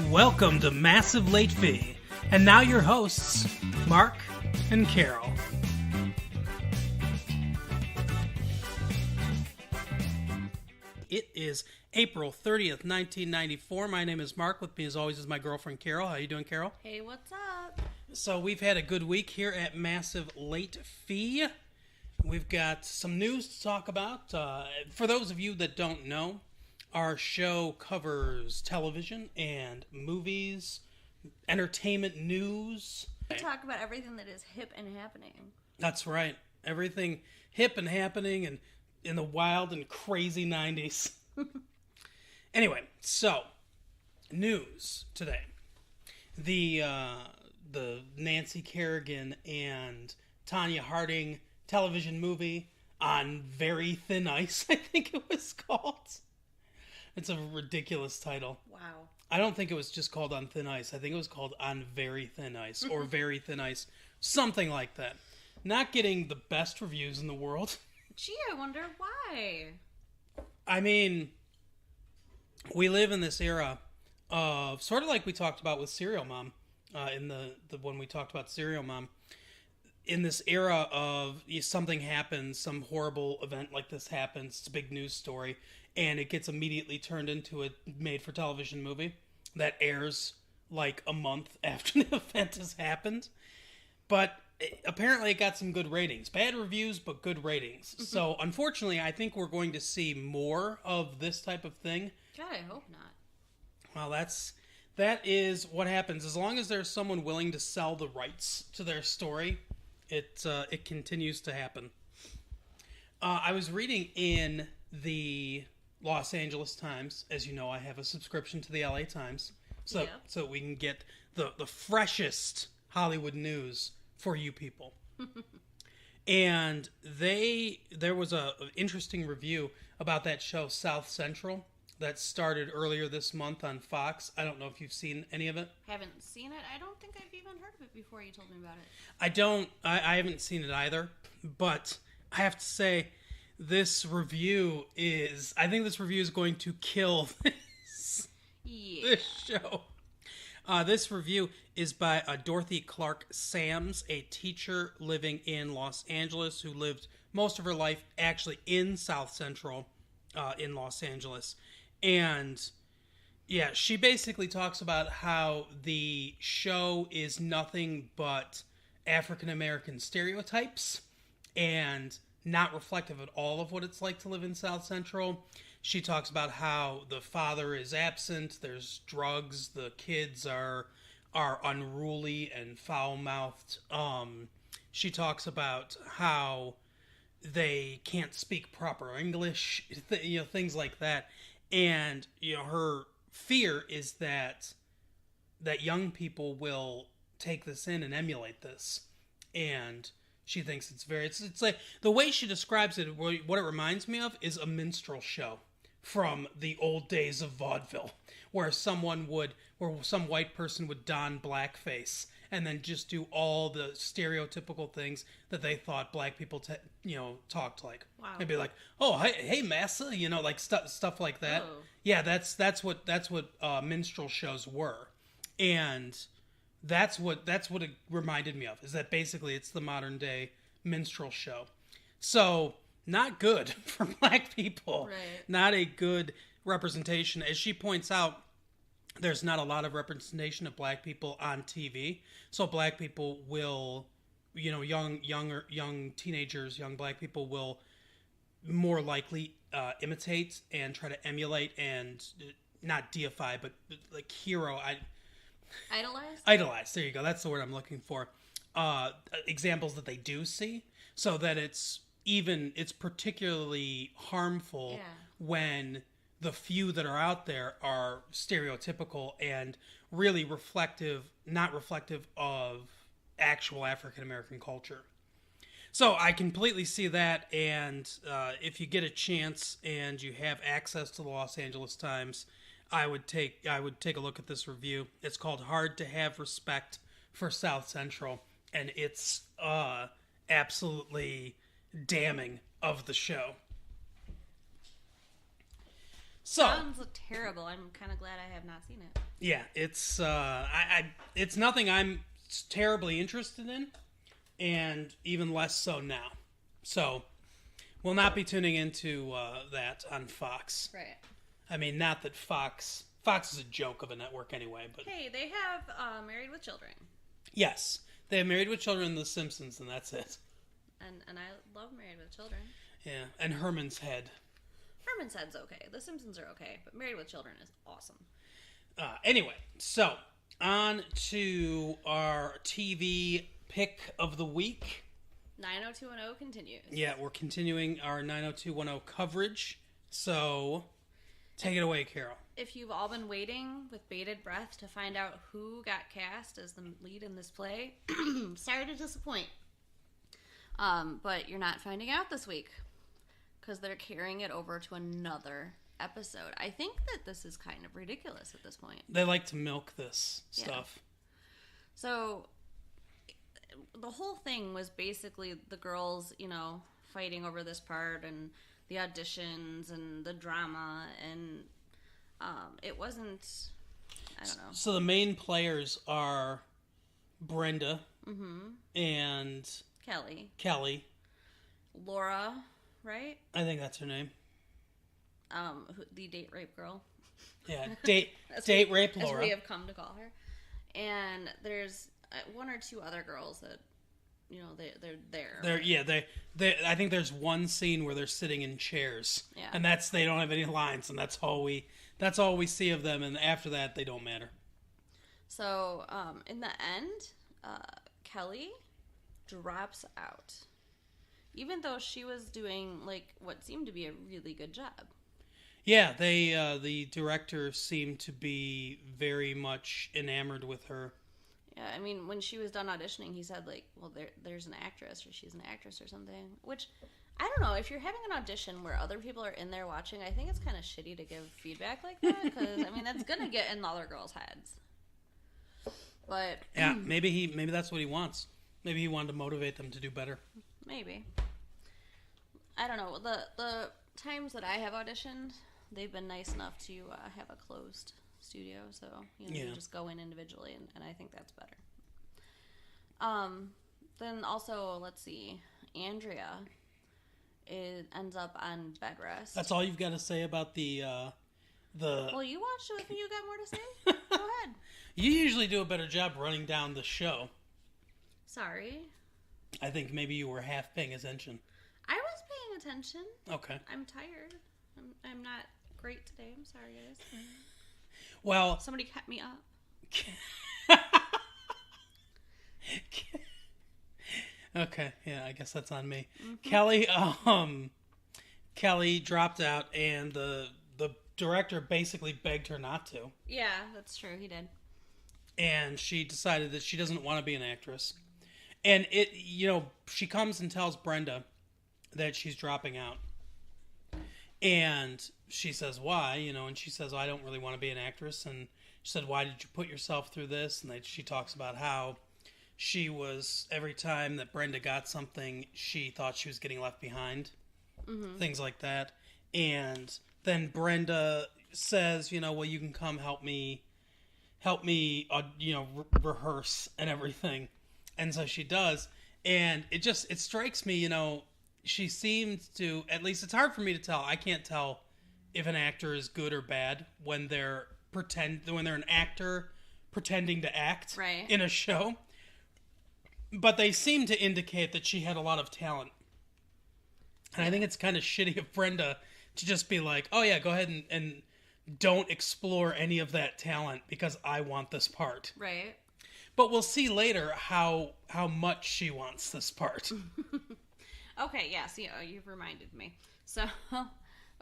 Welcome to Massive Late Fee. And now your hosts, Mark and Carol. It is April 30th, 1994. My name is Mark. With me as always is my girlfriend Carol. How you doing, Carol? Hey, what's up? So we've had a good week here at Massive Late Fee. We've got some news to talk about. For those of you that don't know, our show covers television and movies, entertainment news. We talk about everything that is hip and happening. That's right. Everything hip and happening and in the wild and crazy 90s. Anyway, so, news today. The Nancy Kerrigan and Tanya Harding television movie On Very Thin Ice, I think it was called. It's a ridiculous title. Wow. I don't think it was just called On Thin Ice. I think it was called On Very Thin Ice or Very Thin Ice. Something like that. Not getting the best reviews in the world. Gee, I wonder why. I mean, we live in this era of sort of like we talked about with Serial Mom in the when we talked about Serial Mom. In this era of something happens, some horrible event like this happens, it's a big news story, and it gets immediately turned into a made-for-television movie that airs like a month after the event has happened. But apparently it got some good ratings. Bad reviews, but good ratings. So, unfortunately, I think we're going to see more of this type of thing. God, I hope not. Well, that is what happens. As long as there's someone willing to sell the rights to their story, it continues to happen. I was reading in the Los Angeles Times. As you know, I have a subscription to the LA Times, so we can get the freshest Hollywood news for you people. And there was an interesting review about that show South Central that started earlier this month on Fox. I don't know if you've seen any of it. Haven't seen it. I don't think I've even heard of it before you told me about it. I haven't seen it either, but I have to say this review is going to kill this show. This review is by Dorothy Clark Sams, a teacher living in Los Angeles who lived most of her life actually in South Central in Los Angeles. And yeah, she basically talks about how the show is nothing but African American stereotypes and not reflective at all of what it's like to live in South Central. She talks about how the father is absent, there's drugs, the kids are unruly and foul-mouthed. She talks about how they can't speak proper English, things like that. And her fear is that young people will take this in and emulate this. And she thinks it's like the way she describes it, what it reminds me of is a minstrel show from the old days of vaudeville, where some white person would don blackface and then just do all the stereotypical things that they thought black people talked like. Wow. They'd be like, "Oh, hey massa," like stuff like that. Oh. Yeah, that's what minstrel shows were, and that's what it reminded me of. Is that basically it's the modern day minstrel show. So not good for black people. Right. Not a good representation. As she points out, there's not a lot of representation of black people on TV. So black people will, young teenagers, young black people will more likely imitate and try to emulate and not deify, but like hero. Idolize. There you go. That's the word I'm looking for. Examples that they do see, so that it's particularly harmful when the few that are out there are stereotypical and really not reflective of actual African American culture. So I completely see that, and if you get a chance and you have access to the Los Angeles Times, I would take a look at this review. It's called "Hard to Have Respect for South Central," and it's absolutely damning of the show. So sounds terrible. I'm kind of glad I have not seen it. Yeah, it's it's nothing I'm terribly interested in, and even less so now. So we'll not be tuning into that on Fox. Right. I mean, not that Fox is a joke of a network anyway, but hey, they have Married with Children. Yes, they have Married with Children and The Simpsons, and that's it. And I love Married with Children. Yeah, and Herman's Head. Herman's Head's okay. The Simpsons are okay, but Married with Children is awesome. Anyway, so on to our TV pick of the week. 90210 continues. Yeah, we're continuing our 90210 coverage. So take it away, Carol. If you've all been waiting with bated breath to find out who got cast as the lead in this play, sorry to disappoint. But you're not finding out this week because they're carrying it over to another episode. I think that this is kind of ridiculous at this point. They like to milk this stuff. So the whole thing was basically the girls, fighting over this part and the auditions and the drama, and it wasn't, I don't know. So the main players are Brenda and Kelly. Laura, right? I think that's her name. The date rape girl. Yeah, date rape Laura. As we have come to call her. And there's one or two other girls that, they're there. I think there's one scene where they're sitting in chairs. Yeah. And they don't have any lines, and that's all we see of them, and after that they don't matter. So, in the end, Kelly drops out. Even though she was doing what seemed to be a really good job. Yeah, the director seemed to be very much enamored with her. Yeah, I mean, when she was done auditioning, he said, there's an actress, or she's an actress or something. Which, I don't know, if you're having an audition where other people are in there watching, I think it's kind of shitty to give feedback like that, because, I mean, that's going to get in the other girls' heads. But... Yeah, maybe that's what he wants. Maybe he wanted to motivate them to do better. Maybe. I don't know. The times that I have auditioned, they've been nice enough to have a closed studio, so you just go in individually, and I think that's better. Then also, let's see, Andrea ends up on bed rest. That's all you've got to say about the. Well, you watched it with me. You got more to say? Go ahead. You usually do a better job running down the show. Sorry. I think maybe you were half paying attention. I was paying attention. Okay. I'm tired. I'm not great today. I'm sorry, guys. Well, somebody kept me up. Okay, yeah, I guess that's on me. Mm-hmm. Kelly dropped out, and the director basically begged her not to. Yeah, that's true. He did. And she decided that she doesn't want to be an actress. And she comes and tells Brenda that she's dropping out. And she says, why? And she says, I don't really want to be an actress. And she said, why did you put yourself through this? And she talks about how she was, every time that Brenda got something, she thought she was getting left behind. Mm-hmm. Things like that. And then Brenda says, well, you can come help me, rehearse and everything. And so she does. And it strikes me, she seems to, at least it's hard for me to tell. I can't tell if an actor is good or bad when they're an actor pretending to act in a show. But they seem to indicate that she had a lot of talent. And I think it's kind of shitty of Brenda to just be like, oh yeah, go ahead and don't explore any of that talent because I want this part. Right. But we'll see later how much she wants this part. Okay, yes, you've reminded me. So,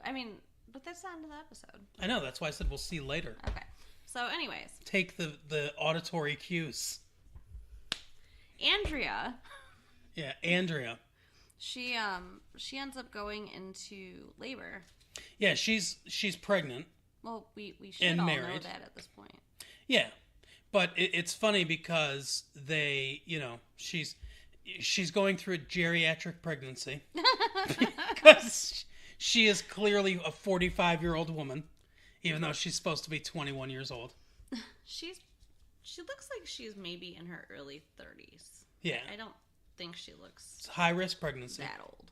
I mean, but that's not into the episode. I know, that's why I said we'll see later. Okay. So, anyways. Take the auditory cues. Andrea. Yeah, Andrea. She ends up going into labor. Yeah, she's pregnant. Well, we should all know that at this point. Yeah. But it's funny because she's going through a geriatric pregnancy because she is clearly a 45-year-old woman. even though she's supposed to be 21 years old. She looks like she's maybe in her early 30s. Yeah. I don't think she looks... It's high-risk pregnancy. That old.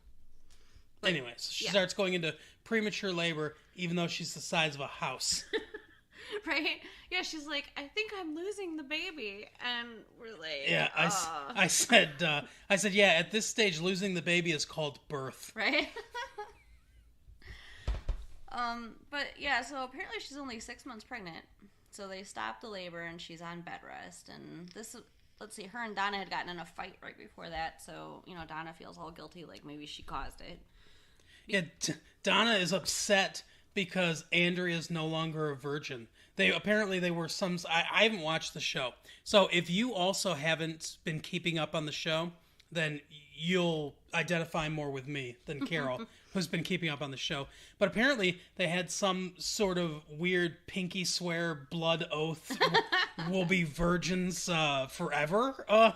But, anyway, so she starts going into premature labor, even though she's the size of a house. Right? Yeah, she's like, I think I'm losing the baby. And we're like... Yeah, I said, yeah, at this stage, losing the baby is called birth. Right? But yeah, so apparently she's only 6 months pregnant. So they stop the labor and she's on bed rest. And this, let's see, her and Donna had gotten in a fight right before that. So, Donna feels all guilty, like maybe she caused it. Yeah, Donna is upset because Andrea's no longer a virgin. They were some... I haven't watched the show. So if you also haven't been keeping up on the show, then you'll identify more with me than Carol, who's been keeping up on the show. But apparently they had some sort of weird pinky swear blood oath we'll be virgins forever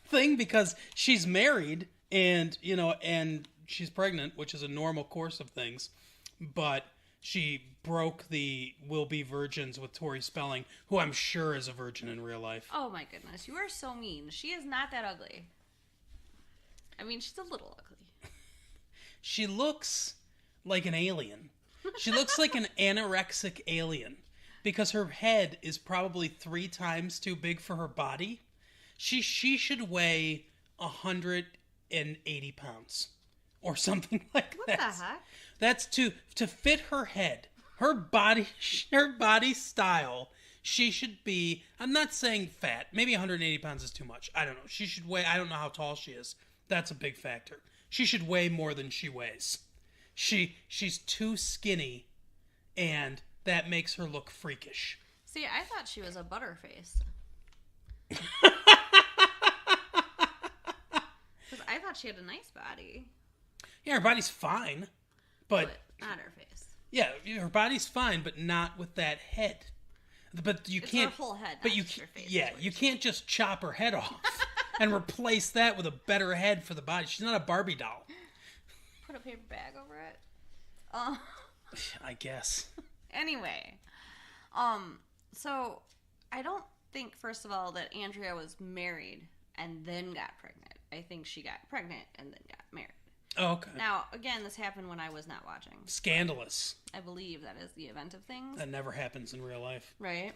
thing, because she's married and she's pregnant, which is a normal course of things. But she broke the "will be virgins" with Tori Spelling, who I'm sure is a virgin in real life. Oh my goodness, you are so mean. She is not that ugly. I mean, she's a little ugly. She looks like an alien. She looks like an anorexic alien, because her head is probably 3 times too big for her body. She should weigh 180 pounds or something like that. What the heck? That's to fit her head, her body style. She should be, I'm not saying fat. Maybe 180 pounds is too much. I don't know. She should weigh, I don't know how tall she is. That's a big factor. She should weigh more than she weighs. She's too skinny, and that makes her look freakish. See, I thought she was a butterface. Because I thought she had a nice body. Yeah, her body's fine, but not her face. Yeah, her body's fine, but not with that head. But you can't. Her whole head. But you her face. Yeah, you can't just chop her head off and replace that with a better head for the body. She's not a Barbie doll. Put a paper bag over it. I guess. Anyway, so I don't think, first of all, that Andrea was married and then got pregnant. I think she got pregnant and then got married. Oh, okay. Now, again, this happened when I was not watching. Scandalous. I believe that is the event of things. That never happens in real life. Right.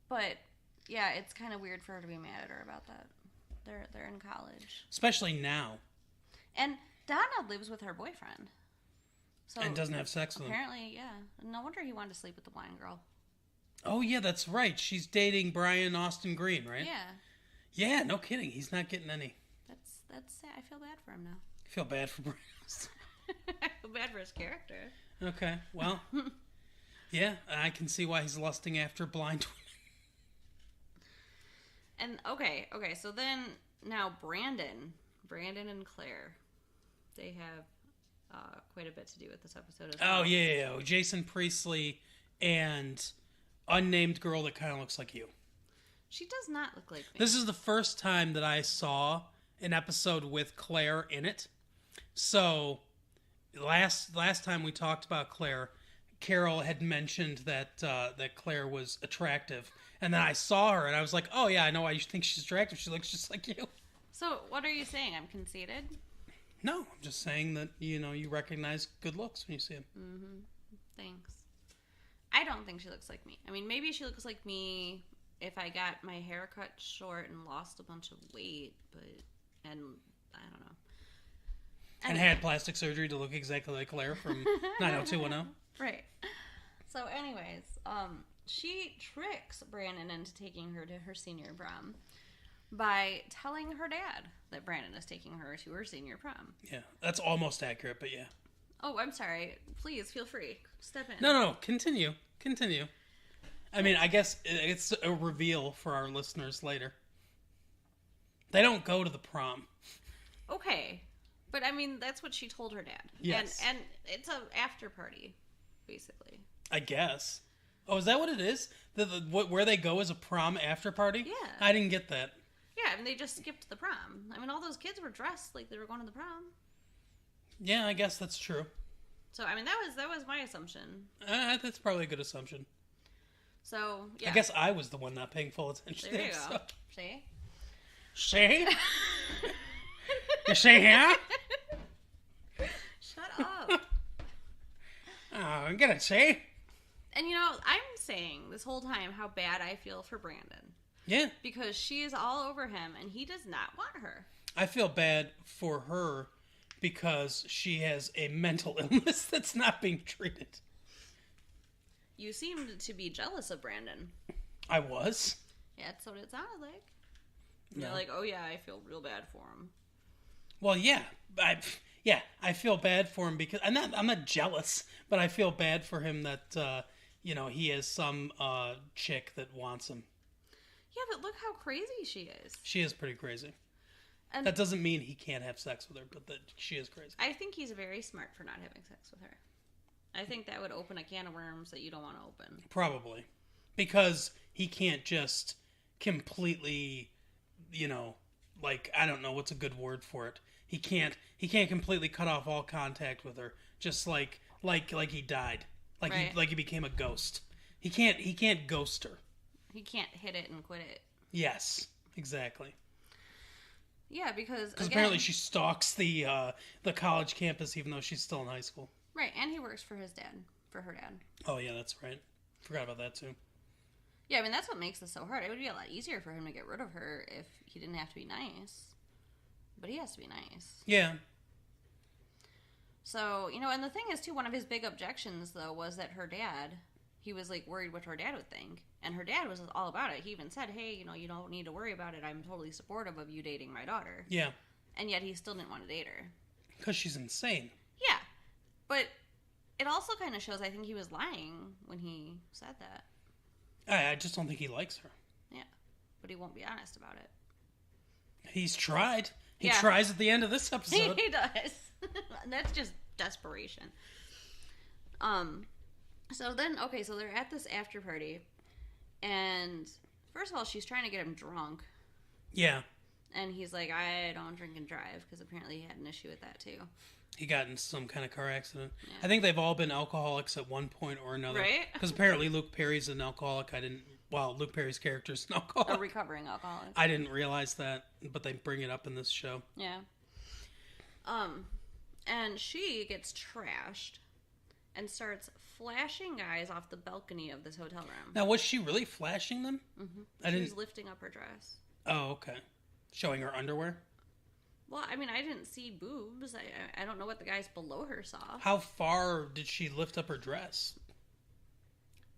But yeah, it's kind of weird for her to be mad at her about that. They're in college, especially now. And Donna lives with her boyfriend, so and doesn't have sex with him. Apparently, yeah. No wonder he wanted to sleep with the blind girl. Oh yeah, that's right. She's dating Brian Austin Green, right? Yeah. Yeah, no kidding. He's not getting any. That's sad. I feel bad for him now. I feel bad for Brian. I feel bad for his character. Okay, well, yeah, I can see why he's lusting after blind women. And okay, so then now Brandon and Claire, they have quite a bit to do with this episode as well. Oh yeah. Jason Priestley and unnamed girl that kind of looks like you. She does not look like me. This is the first time that I saw an episode with Claire in it. So last time we talked about Claire, Carol had mentioned that Claire was attractive, and then I saw her and I was like, oh yeah, I know why you think she's attractive. She looks just like you. So what are you saying? I'm conceited? No, I'm just saying that you recognize good looks when you see them. Mm-hmm. Thanks. I don't think she looks like me. I mean, maybe she looks like me if I got my hair cut short and lost a bunch of weight, and I don't know. And had plastic surgery to look exactly like Claire from 90210. Right. So anyways, she tricks Brandon into taking her to her senior prom by telling her dad that Brandon is taking her to her senior prom. Yeah, that's almost accurate, but yeah. Oh, I'm sorry. Please, feel free. Step in. No, continue. I mean, I guess it's a reveal for our listeners later. They don't go to the prom. Okay. But, I mean, that's what she told her dad. Yes. And it's an after party, basically. I guess. Oh, is that what it is? Where they go is a prom after party? Yeah. I didn't get that. Yeah, and they just skipped the prom. I mean, all those kids were dressed like they were going to the prom. Yeah, I guess that's true. So, I mean, that was my assumption. That's probably a good assumption. So, yeah. I guess I was the one not paying full attention. There you go. So. See? See? You see here? Shut up. Oh, get it, see? And, you know, I'm saying this whole time how bad I feel for Brandon. Yeah. Because she is all over him, and he does not want her. I feel bad for her because she has a mental illness that's not being treated. You seemed to be jealous of Brandon. I was. Yeah, that's what it sounded like. No. You're like, oh yeah, I feel real bad for him. Well, yeah. I feel bad for him because I'm not jealous, but I feel bad for him that he has some chick that wants him. Yeah, but look how crazy she is. She is pretty crazy. And that doesn't mean he can't have sex with her, but that she is crazy. I think he's very smart for not having sex with her. I think that would open a can of worms that you don't want to open. Probably. Because he can't just completely, I don't know what's a good word for it. He can't completely cut off all contact with her, just like he died. Like he became a ghost. He can't ghost her. He can't hit it and quit it. Yes, exactly. Yeah, because apparently she stalks the college campus even though she's still in high school. Right, and he works for his dad, for her dad. Oh yeah, that's right. Forgot about that too. Yeah, I mean that's what makes this so hard. It would be a lot easier for him to get rid of her if he didn't have to be nice. But he has to be nice. Yeah. So, and the thing is too, one of his big objections though was that her dad, he was like worried what her dad would think. And her dad was all about it. He even said, hey, you don't need to worry about it. I'm totally supportive of you dating my daughter. Yeah. And yet he still didn't want to date her. Because she's insane. Yeah. But it also kind of shows I think he was lying when he said that. I just don't think he likes her. Yeah. But he won't be honest about it. He's tried. He tries at the end of this episode. He does. That's just desperation. So they're at this after party. And first of all, she's trying to get him drunk. Yeah. And he's like, I don't drink and drive, because apparently he had an issue with that too. He got in some kind of car accident. Yeah. I think they've all been alcoholics at one point or another. Right? Because apparently Luke Perry's an alcoholic. Luke Perry's character's an alcoholic. A recovering alcoholic. I didn't realize that, but they bring it up in this show. Yeah. And she gets trashed and starts flashing guys off the balcony of this hotel room. Now, was she really flashing them? Mm-hmm. She was lifting up her dress. Oh, okay. Showing her underwear? Well, I mean, I didn't see boobs. I don't know what the guys below her saw. How far did she lift up her dress?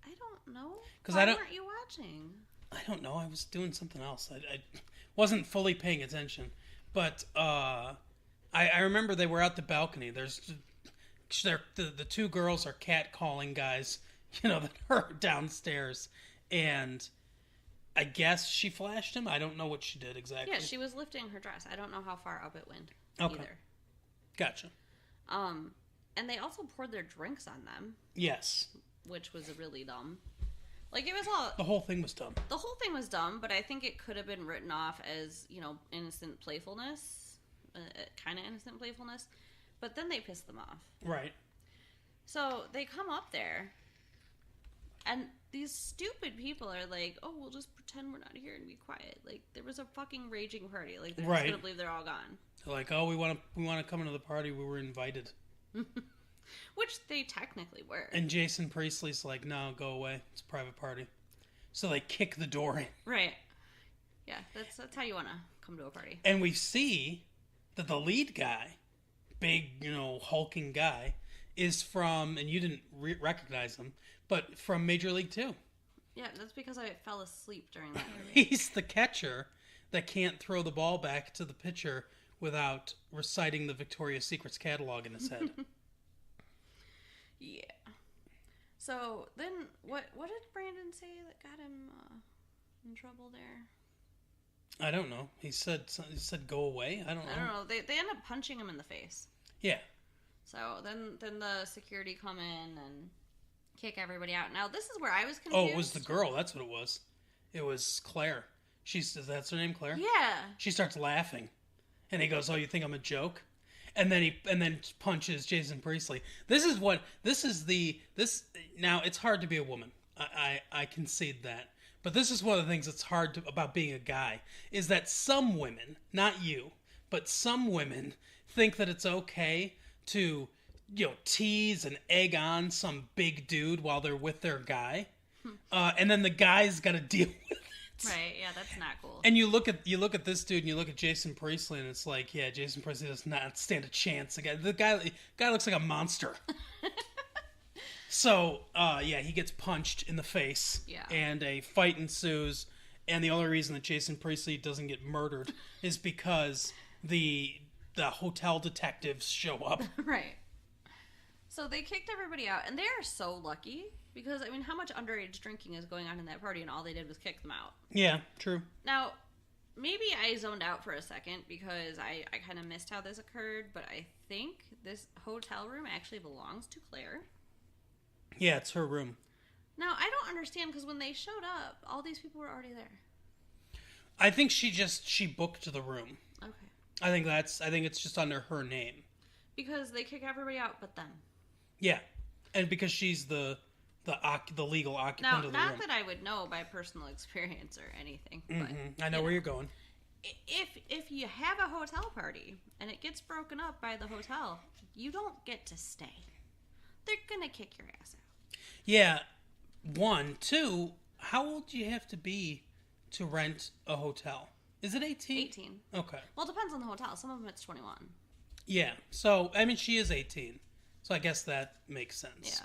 I don't know. Why weren't you watching? I don't know. I was doing something else. I wasn't fully paying attention. But I remember they were out the balcony. The two girls are catcalling guys, that are downstairs. And I guess she flashed him. I don't know what she did exactly. Yeah, she was lifting her dress. I don't know how far up it went either. Gotcha. And they also poured their drinks on them. Yes. Which was really dumb. Like, it was all... The whole thing was dumb. The whole thing was dumb, but I think it could have been written off as, innocent playfulness. Kind of innocent playfulness. But then they pissed them off. Right. So, they come up there, and these stupid people are like, oh, we'll just pretend we're not here and be quiet. Like, there was a fucking raging party. Like, they're just gonna believe they're all gone. They're like, oh, we want to come into the party. We were invited. Which they technically were. And Jason Priestley's like, no, go away. It's a private party. So they kick the door in. Right. Yeah, that's how you want to come to a party. And we see that the lead guy, big, hulking guy, is from, and you didn't recognize him, but from Major League 2. Yeah, that's because I fell asleep during that movie. He's the catcher that can't throw the ball back to the pitcher without reciting the Victoria's Secrets catalog in his head. Yeah. So then, what did Brandon say that got him in trouble there? I don't know. He said go away. I don't know. They end up punching him in the face. Yeah. So then the security come in and kick everybody out. Now this is where I was confused. Oh, it was the girl. That's what it was. It was Claire. That's her name, Claire? Yeah. She starts laughing. And he goes, oh, you think I'm a joke? and then punches Jason Priestley. Now it's hard to be a woman. I concede that. But this is one of the things that's hard about being a guy, is that some women, not you, but some women think that it's okay to, tease and egg on some big dude while they're with their guy. And then the guy's got to deal with it. Right, yeah, that's not cool. And you look at this dude and you look at Jason Priestley and it's like, yeah, Jason Priestley does not stand a chance. The guy looks like a monster. So, he gets punched in the face. Yeah. And a fight ensues. And the only reason that Jason Priestley doesn't get murdered is because the hotel detectives show up. Right. So they kicked everybody out, and they are so lucky because, how much underage drinking is going on in that party, and all they did was kick them out. Yeah, true. Now, maybe I zoned out for a second because I kind of missed how this occurred, but I think this hotel room actually belongs to Claire. Yeah, it's her room. Now, I don't understand because when they showed up, all these people were already there. I think she booked the room. Okay. I think it's just under her name. Because they kick everybody out but them. Yeah. And because she's the legal occupant of the room. Not that I would know by personal experience or anything. Mm-hmm. But, I know where you're going. If you have a hotel party and it gets broken up by the hotel, you don't get to stay. They're going to kick your ass out. Yeah. 1. 2, how old do you have to be to rent a hotel? Is it 18? 18. Okay. Well, it depends on the hotel. Some of them it's 21. Yeah. So, she is 18. So I guess that makes sense.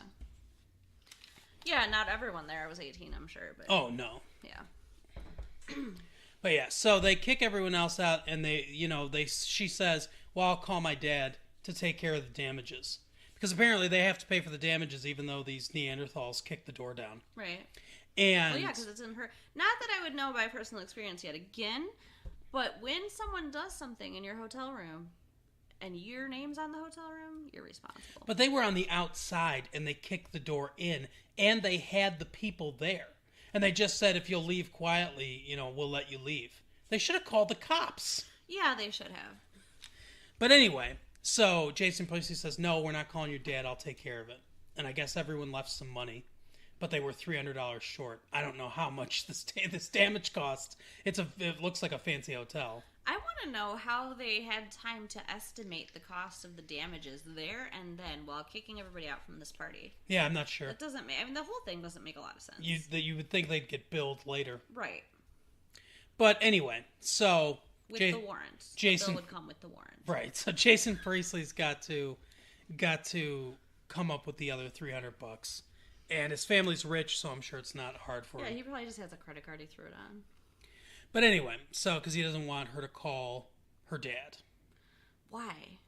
Yeah. Yeah, not everyone there was 18, I'm sure. But oh, no. Yeah. But yeah, so they kick everyone else out and she says, well, I'll call my dad to take care of the damages. Because apparently they have to pay for the damages even though these Neanderthals kicked the door down. Right. And well, yeah, because it's in her... Not that I would know by personal experience yet again, but when someone does something in your hotel room and your name's on the hotel room, you're responsible. But they were on the outside and they kicked the door in and they had the people there. And they just said, if you'll leave quietly, we'll let you leave. They should have called the cops. Yeah, they should have. But anyway, so Jason Priestley says, no, we're not calling your dad. I'll take care of it. And I guess everyone left some money. But they were $300 short. I don't know how much this damage costs. It looks like a fancy hotel. I want to know how they had time to estimate the cost of the damages there and then while kicking everybody out from this party. Yeah, I'm not sure. It doesn't make... the whole thing doesn't make a lot of sense. You would think they'd get billed later. Right. But anyway, so... With the warrants. Jason... The bill would come with the warrants. Right. So Jason Priestley's got to come up with the other $300. And his family's rich, so I'm sure it's not hard for him. Yeah, he probably just has a credit card he threw it on. But anyway, because he doesn't want her to call her dad. Why?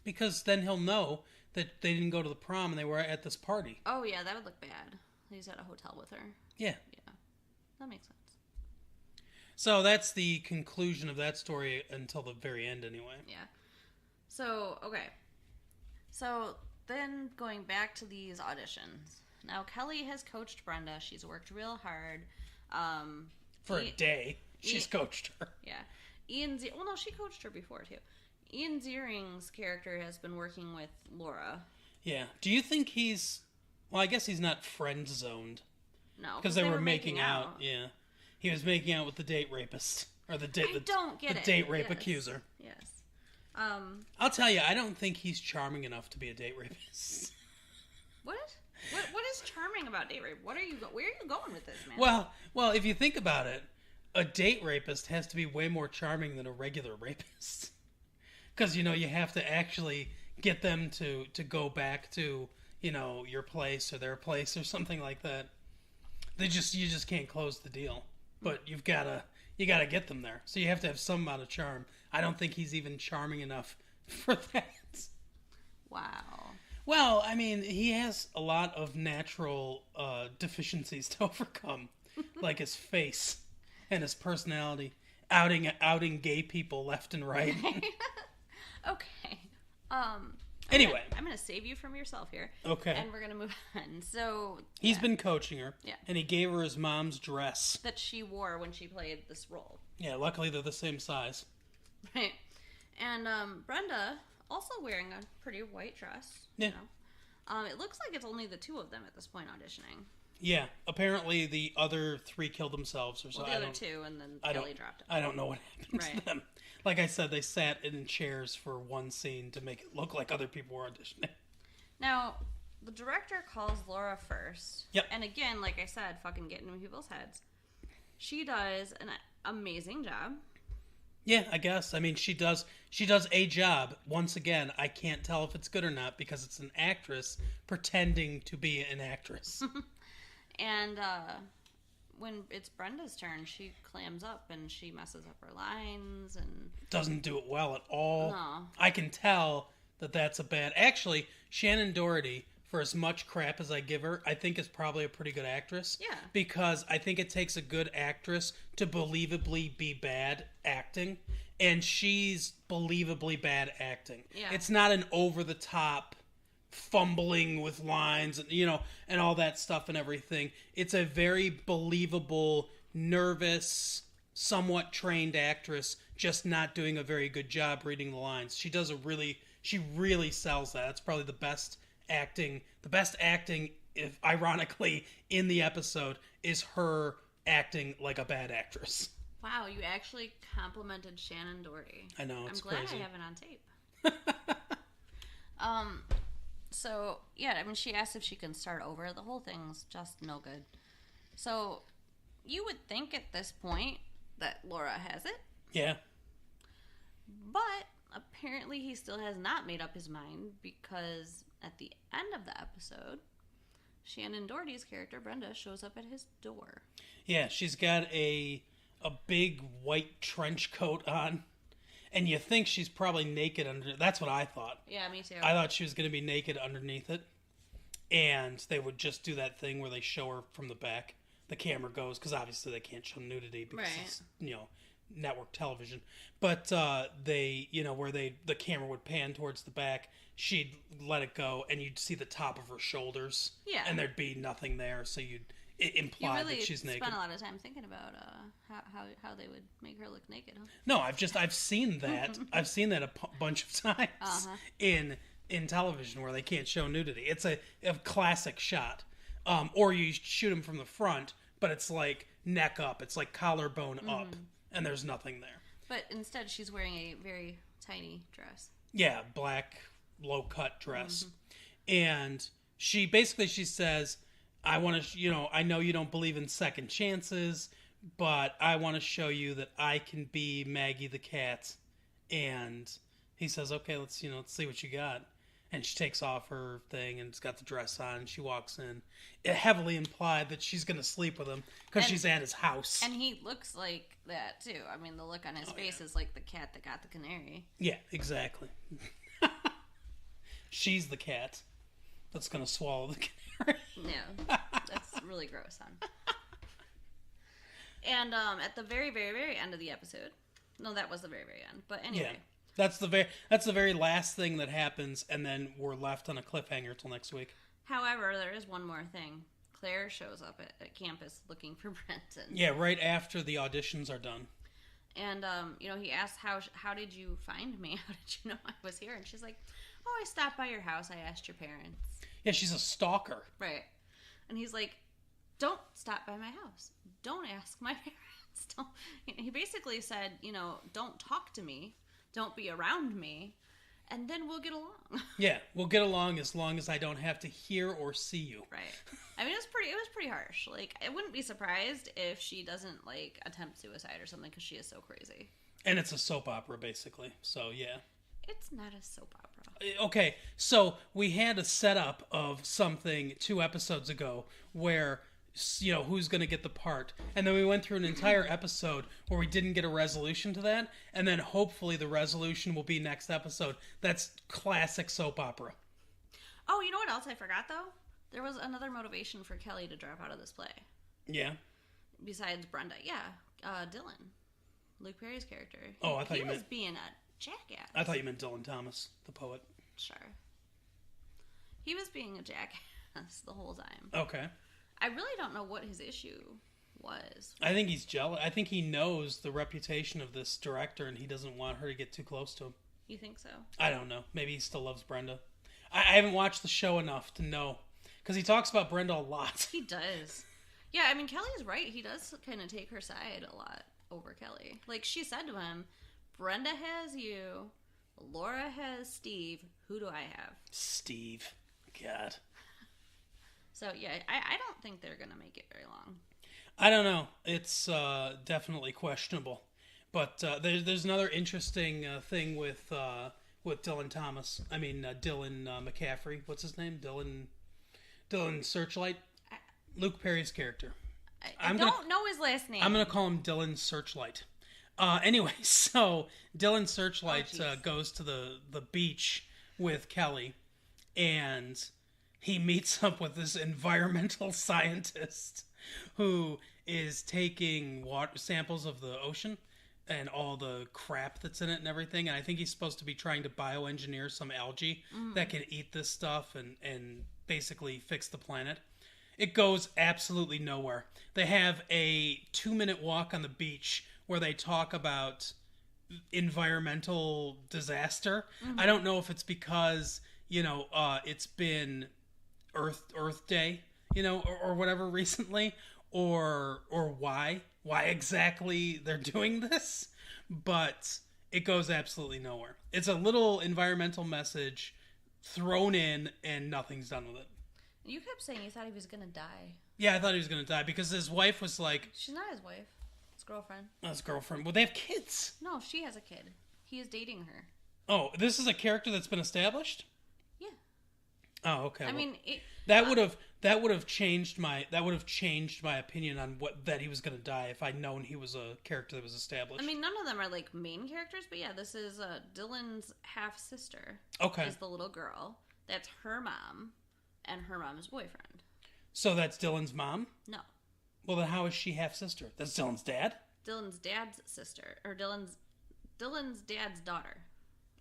Because then he'll know that they didn't go to the prom and they were at this party. Oh, yeah, that would look bad. He's at a hotel with her. Yeah. Yeah. That makes sense. So that's the conclusion of that story until the very end, anyway. Yeah. So, okay. So, then going back to these auditions. Now, Kelly has coached Brenda. She's worked real hard. For a day. She's coached her. Yeah. Well, no, she coached her before, too. Ian Ziering's character has been working with Laura. Yeah. Do you think he's... Well, I guess he's not friend-zoned. No, because they were making out. Yeah. He was making out with the date rapist. Or the date... the date rape accuser. Yes. I'll tell you, I don't think he's charming enough to be a date rapist. What? What is charming about date rape? Where are you going with this, man? Well, if you think about it, a date rapist has to be way more charming than a regular rapist. Because, you have to actually get them to go back to, your place or their place or something like that. You just can't close the deal. But you gotta get them there. So you have to have some amount of charm. I don't think he's even charming enough for that. Wow. Well, he has a lot of natural deficiencies to overcome, like his face and his personality, outing gay people left and right. Okay. Anyway, I'm gonna save you from yourself here. Okay. And we're gonna move on. So he's been coaching her. Yeah. And he gave her his mom's dress that she wore when she played this role. Yeah. Luckily, they're the same size. Right. And Brenda also wearing a pretty white dress. Yeah. You know? It looks like it's only the two of them at this point auditioning. Yeah. Apparently the other 3 killed themselves or so. Well, the other 2, and then Kelly dropped out. I don't know what happened to them. Like I said, they sat in chairs for one scene to make it look like other people were auditioning. Now, the director calls Laura first. Yep. And again, like I said, fucking getting in people's heads. She does an amazing job. Yeah, I guess. I mean, she does a job. Once again, I can't tell if it's good or not because it's an actress pretending to be an actress. And when it's Brenda's turn, she clams up and she messes up her lines and doesn't do it well at all. No. I can tell that that's a bad... Actually, Shannon Doherty, for as much crap as I give her, I think is probably a pretty good actress. Yeah. Because I think it takes a good actress to believably be bad acting. And she's believably bad acting. Yeah. It's not an over-the-top fumbling with lines, and all that stuff and everything. It's a very believable, nervous, somewhat trained actress just not doing a very good job reading the lines. She really sells that. It's probably the best acting, if ironically in the episode, is her acting like a bad actress. Wow, you actually complimented Shannon Doherty. I know, it's crazy. I'm glad I have it on tape. So, yeah, I mean, she asked if she can start over. The whole thing's just no good. So, you would think at this point that Laura has it. Yeah. But apparently he still has not made up his mind because at the end of the episode, Shannon Doherty's character, Brenda, shows up at his door. Yeah, she's got a big white trench coat on. And you think she's probably naked under... That's what I thought. Yeah, me too. I thought she was going to be naked underneath it. And they would just do that thing where they show her from the back. The camera goes, because obviously they can't show nudity because it's, network television. But they, where the camera would pan towards the back, she'd let it go, and you'd see the top of her shoulders. Yeah. And there'd be nothing there, so it implied that she's naked. You really spent a lot of time thinking about how they would make her look naked, huh? No, I've seen that. I've seen that a bunch of times in television where they can't show nudity. It's a classic shot. Or you shoot them from the front, but it's like neck up. It's like collarbone up, and there's nothing there. But instead, she's wearing a very tiny dress. Yeah, black, low-cut dress. And she says... I want to, I know you don't believe in second chances, but I want to show you that I can be Maggie the cat. And he says, okay, let's see what you got. And she takes off her thing and it's got the dress on and she walks in. It heavily implied that she's going to sleep with him because she's at his house. And he looks like that too. I mean, the look on his face is like the cat that got the canary. Yeah, exactly. She's the cat that's going to swallow the canary. No, that's really gross, hon. And at the very, very, very end of the episode, no, that was the very, very end. But anyway, that's the very last thing that happens, and then we're left on a cliffhanger till next week. However, there is one more thing. Claire shows up at campus looking for Brenton. Yeah, right after the auditions are done. And he asked, "How did you find me? How did you know I was here?" And she's like, "Oh, I stopped by your house. I asked your parents." Yeah, she's a stalker. Right. And he's like, don't stop by my house. Don't ask my parents. Don't. He basically said, don't talk to me. Don't be around me. And then we'll get along. Yeah, we'll get along as long as I don't have to hear or see you. Right. I mean, it was pretty harsh. Like, I wouldn't be surprised if she doesn't, attempt suicide or something because she is so crazy. And it's a soap opera, basically. So, yeah. It's not a soap opera. Okay, so we had a setup of something 2 episodes ago where, who's going to get the part. And then we went through an entire episode where we didn't get a resolution to that. And then hopefully the resolution will be next episode. That's classic soap opera. Oh, you know what else I forgot, though? There was another motivation for Kelly to drop out of this play. Yeah? Besides Brenda. Yeah, Dylan. Luke Perry's character. Oh, I thought you meant... He was being a jackass. I thought you meant Dylan Thomas, the poet. Sure. He was being a jackass the whole time. Okay. I really don't know what his issue was. I think he's jealous. I think he knows the reputation of this director and he doesn't want her to get too close to him. You think so? I don't know. Maybe he still loves Brenda. I haven't watched the show enough to know. Because he talks about Brenda a lot. He does. Yeah, I mean, Kelly's right. He does kind of take her side a lot over Kelly. Like, she said to him, Brenda has you, Laura has Steve. Who do I have? Steve. God. So, yeah, I don't think they're going to make it very long. I don't know. It's definitely questionable. But there's another interesting thing with Dylan Thomas. I mean, Dylan McCaffrey. What's his name? Dylan Searchlight. Luke Perry's character. I don't know his last name. I'm going to call him Dylan Searchlight. Anyway, so Dylan Searchlight goes to the beach with Kelly, and he meets up with this environmental scientist who is taking water samples of the ocean and all the crap that's in it and everything. And I think he's supposed to be trying to bioengineer some algae that can eat this stuff and basically fix the planet. It goes absolutely nowhere. They have a 2-minute walk on the beach where they talk about environmental disaster. I don't know if it's because, it's been Earth Day, or whatever recently, or why exactly they're doing this, but it goes absolutely nowhere. It's a little environmental message thrown in and nothing's done with it. You kept saying you thought he was going to die. Yeah, I thought he was going to die because his wife was like... She's not his wife. His girlfriend. His girlfriend. Well, they have kids. No, she has a kid. He is dating her. Oh, this is a character that's been established? Yeah. Oh, okay. I mean... That would have changed my opinion on that he was going to die if I'd known he was a character that was established. I mean, none of them are like main characters, but yeah, this is Dylan's half sister. Okay. Is the little girl. That's her mom and her mom's boyfriend. So that's Dylan's mom? No. Well, then how is she half sister? That's Dylan's dad? Dylan's dad's sister, or Dylan's dad's daughter.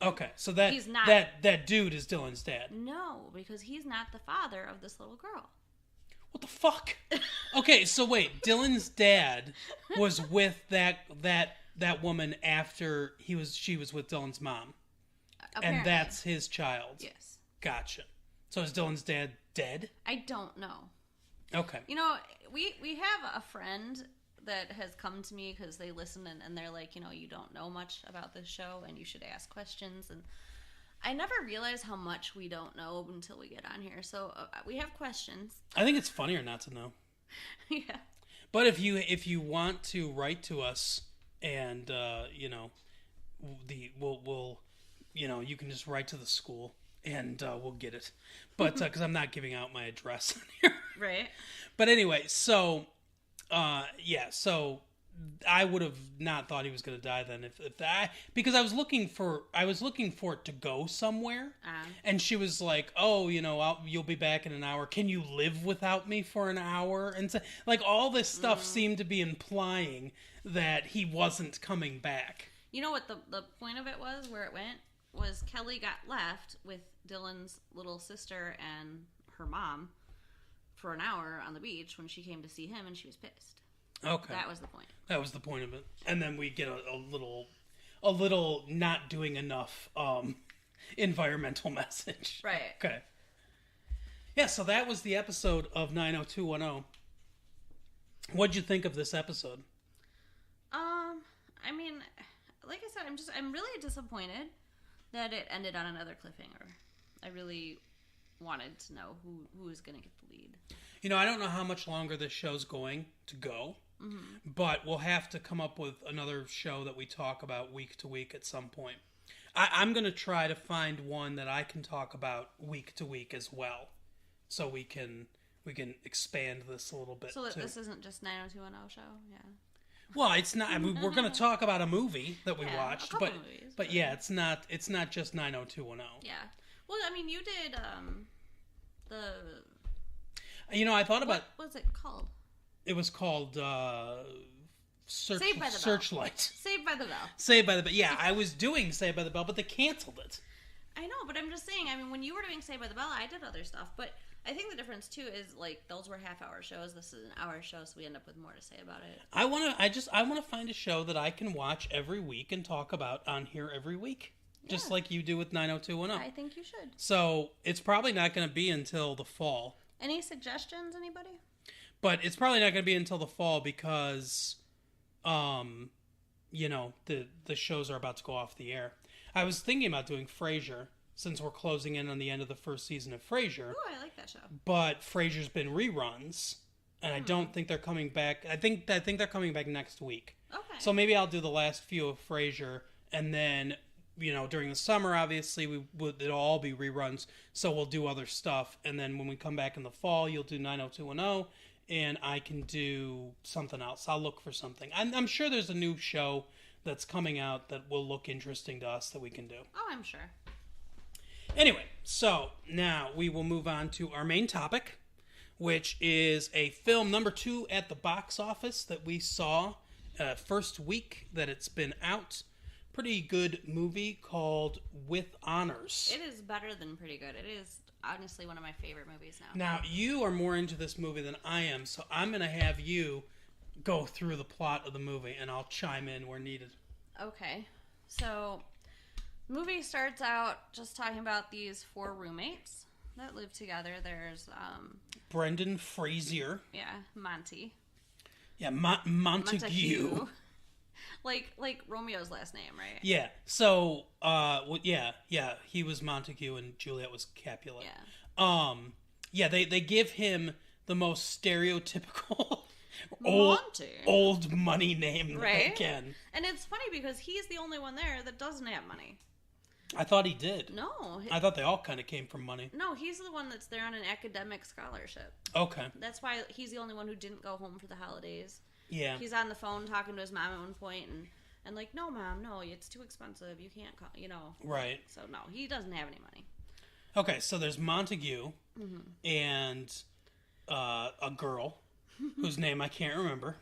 Okay, so that he's not, that dude is Dylan's dad. No, because he's not the father of this little girl. What the fuck? Okay, so wait, Dylan's dad was with that woman after she was with Dylan's mom. Apparently. And that's his child. Yes. Gotcha. So is Dylan's dad dead? I don't know. Okay. We have a friend that has come to me because they listen and they're like, you don't know much about this show and you should ask questions. And I never realized how much we don't know until we get on here. So we have questions. I think it's funnier not to know. Yeah. But if you want to write to us and we'll you can just write to the school and we'll get it. But because I'm not giving out my address on here. Right. But anyway, so so I would have not thought he was going to die then because I was looking for it to go somewhere, and she was like, "Oh, you'll be back in an hour. Can you live without me for an hour?" And so, like all this stuff seemed to be implying that he wasn't coming back. You know what the point of it was, where it went, was Kelly got left with Dylan's little sister and her mom for an hour on the beach when she came to see him, and she was pissed. Okay. That was the point. That was the point of it. And then we get a little not doing enough environmental message. Right. Okay. Yeah, so that was the episode of 90210. What'd you think of this episode? I mean, like I said, I'm really disappointed that it ended on another cliffhanger. I really wanted to know who was going to get the lead. I don't know how much longer this show's going to go, but we'll have to come up with another show that we talk about week to week at some point. I'm going to try to find one that I can talk about week to week as well, so we can expand this a little bit. So that this isn't just 90210 show, yeah. Well, it's not. I mean, we're going to talk about a movie that we watched, but movies, but yeah, it's not just 90210. Yeah. Well, I mean, you did I thought about... What was it called? It was called Saved by the Bell. Searchlight. Saved by the Bell. Saved by the Bell. Yeah, I was doing Saved by the Bell, but they canceled it. I know, but I'm just saying, I mean, when you were doing Saved by the Bell, I did other stuff, but I think the difference, too, is, like, those were half-hour shows. This is an hour show, so we end up with more to say about it. I want to find a show that I can watch every week and talk about on here every week. just like you do with 90210. I think you should. So it's probably not going to be until the fall. Any suggestions, anybody? But it's probably not going to be until the fall because, you know, the shows are about to go off the air. I was thinking about doing Frasier, since we're closing in on the end of the first season of Frasier. Oh, I like that show. But Frasier's been reruns, and I don't think they're coming back. I think they're coming back next week. Okay. So maybe I'll do the last few of Frasier, and then, you know, during the summer, obviously, it'll all be reruns, so we'll do other stuff. And then when we come back in the fall, you'll do 90210, and I can do something else. I'll look for something. I'm sure there's a new show that's coming out that will look interesting to us that we can do. Oh, I'm sure. Anyway, so now we will move on to our main topic, which is a film number 2 at the box office that we saw first week that it's been out. Pretty good movie called With Honors. It is better than pretty good. It is honestly one of my favorite movies now. Now, you are more into this movie than I am, so I'm going to have you go through the plot of the movie, and I'll chime in where needed. Okay. So, movie starts out just talking about these 4 roommates that live together. There's, Brendan Fraser. Yeah, Monty. Yeah, Montague. Like Romeo's last name, right? Yeah. So, yeah, he was Montague and Juliet was Capulet. Yeah. Yeah, they give him the most stereotypical old money name that they can. And it's funny because he's the only one there that doesn't have money. I thought he did. No. I thought they all kind of came from money. No, he's the one that's there on an academic scholarship. Okay. That's why he's the only one who didn't go home for the holidays. Yeah. He's on the phone talking to his mom at one point and like, no, Mom, no, it's too expensive. You can't call, you know. Right. So, no, he doesn't have any money. Okay, so there's Montague and a girl whose name I can't remember.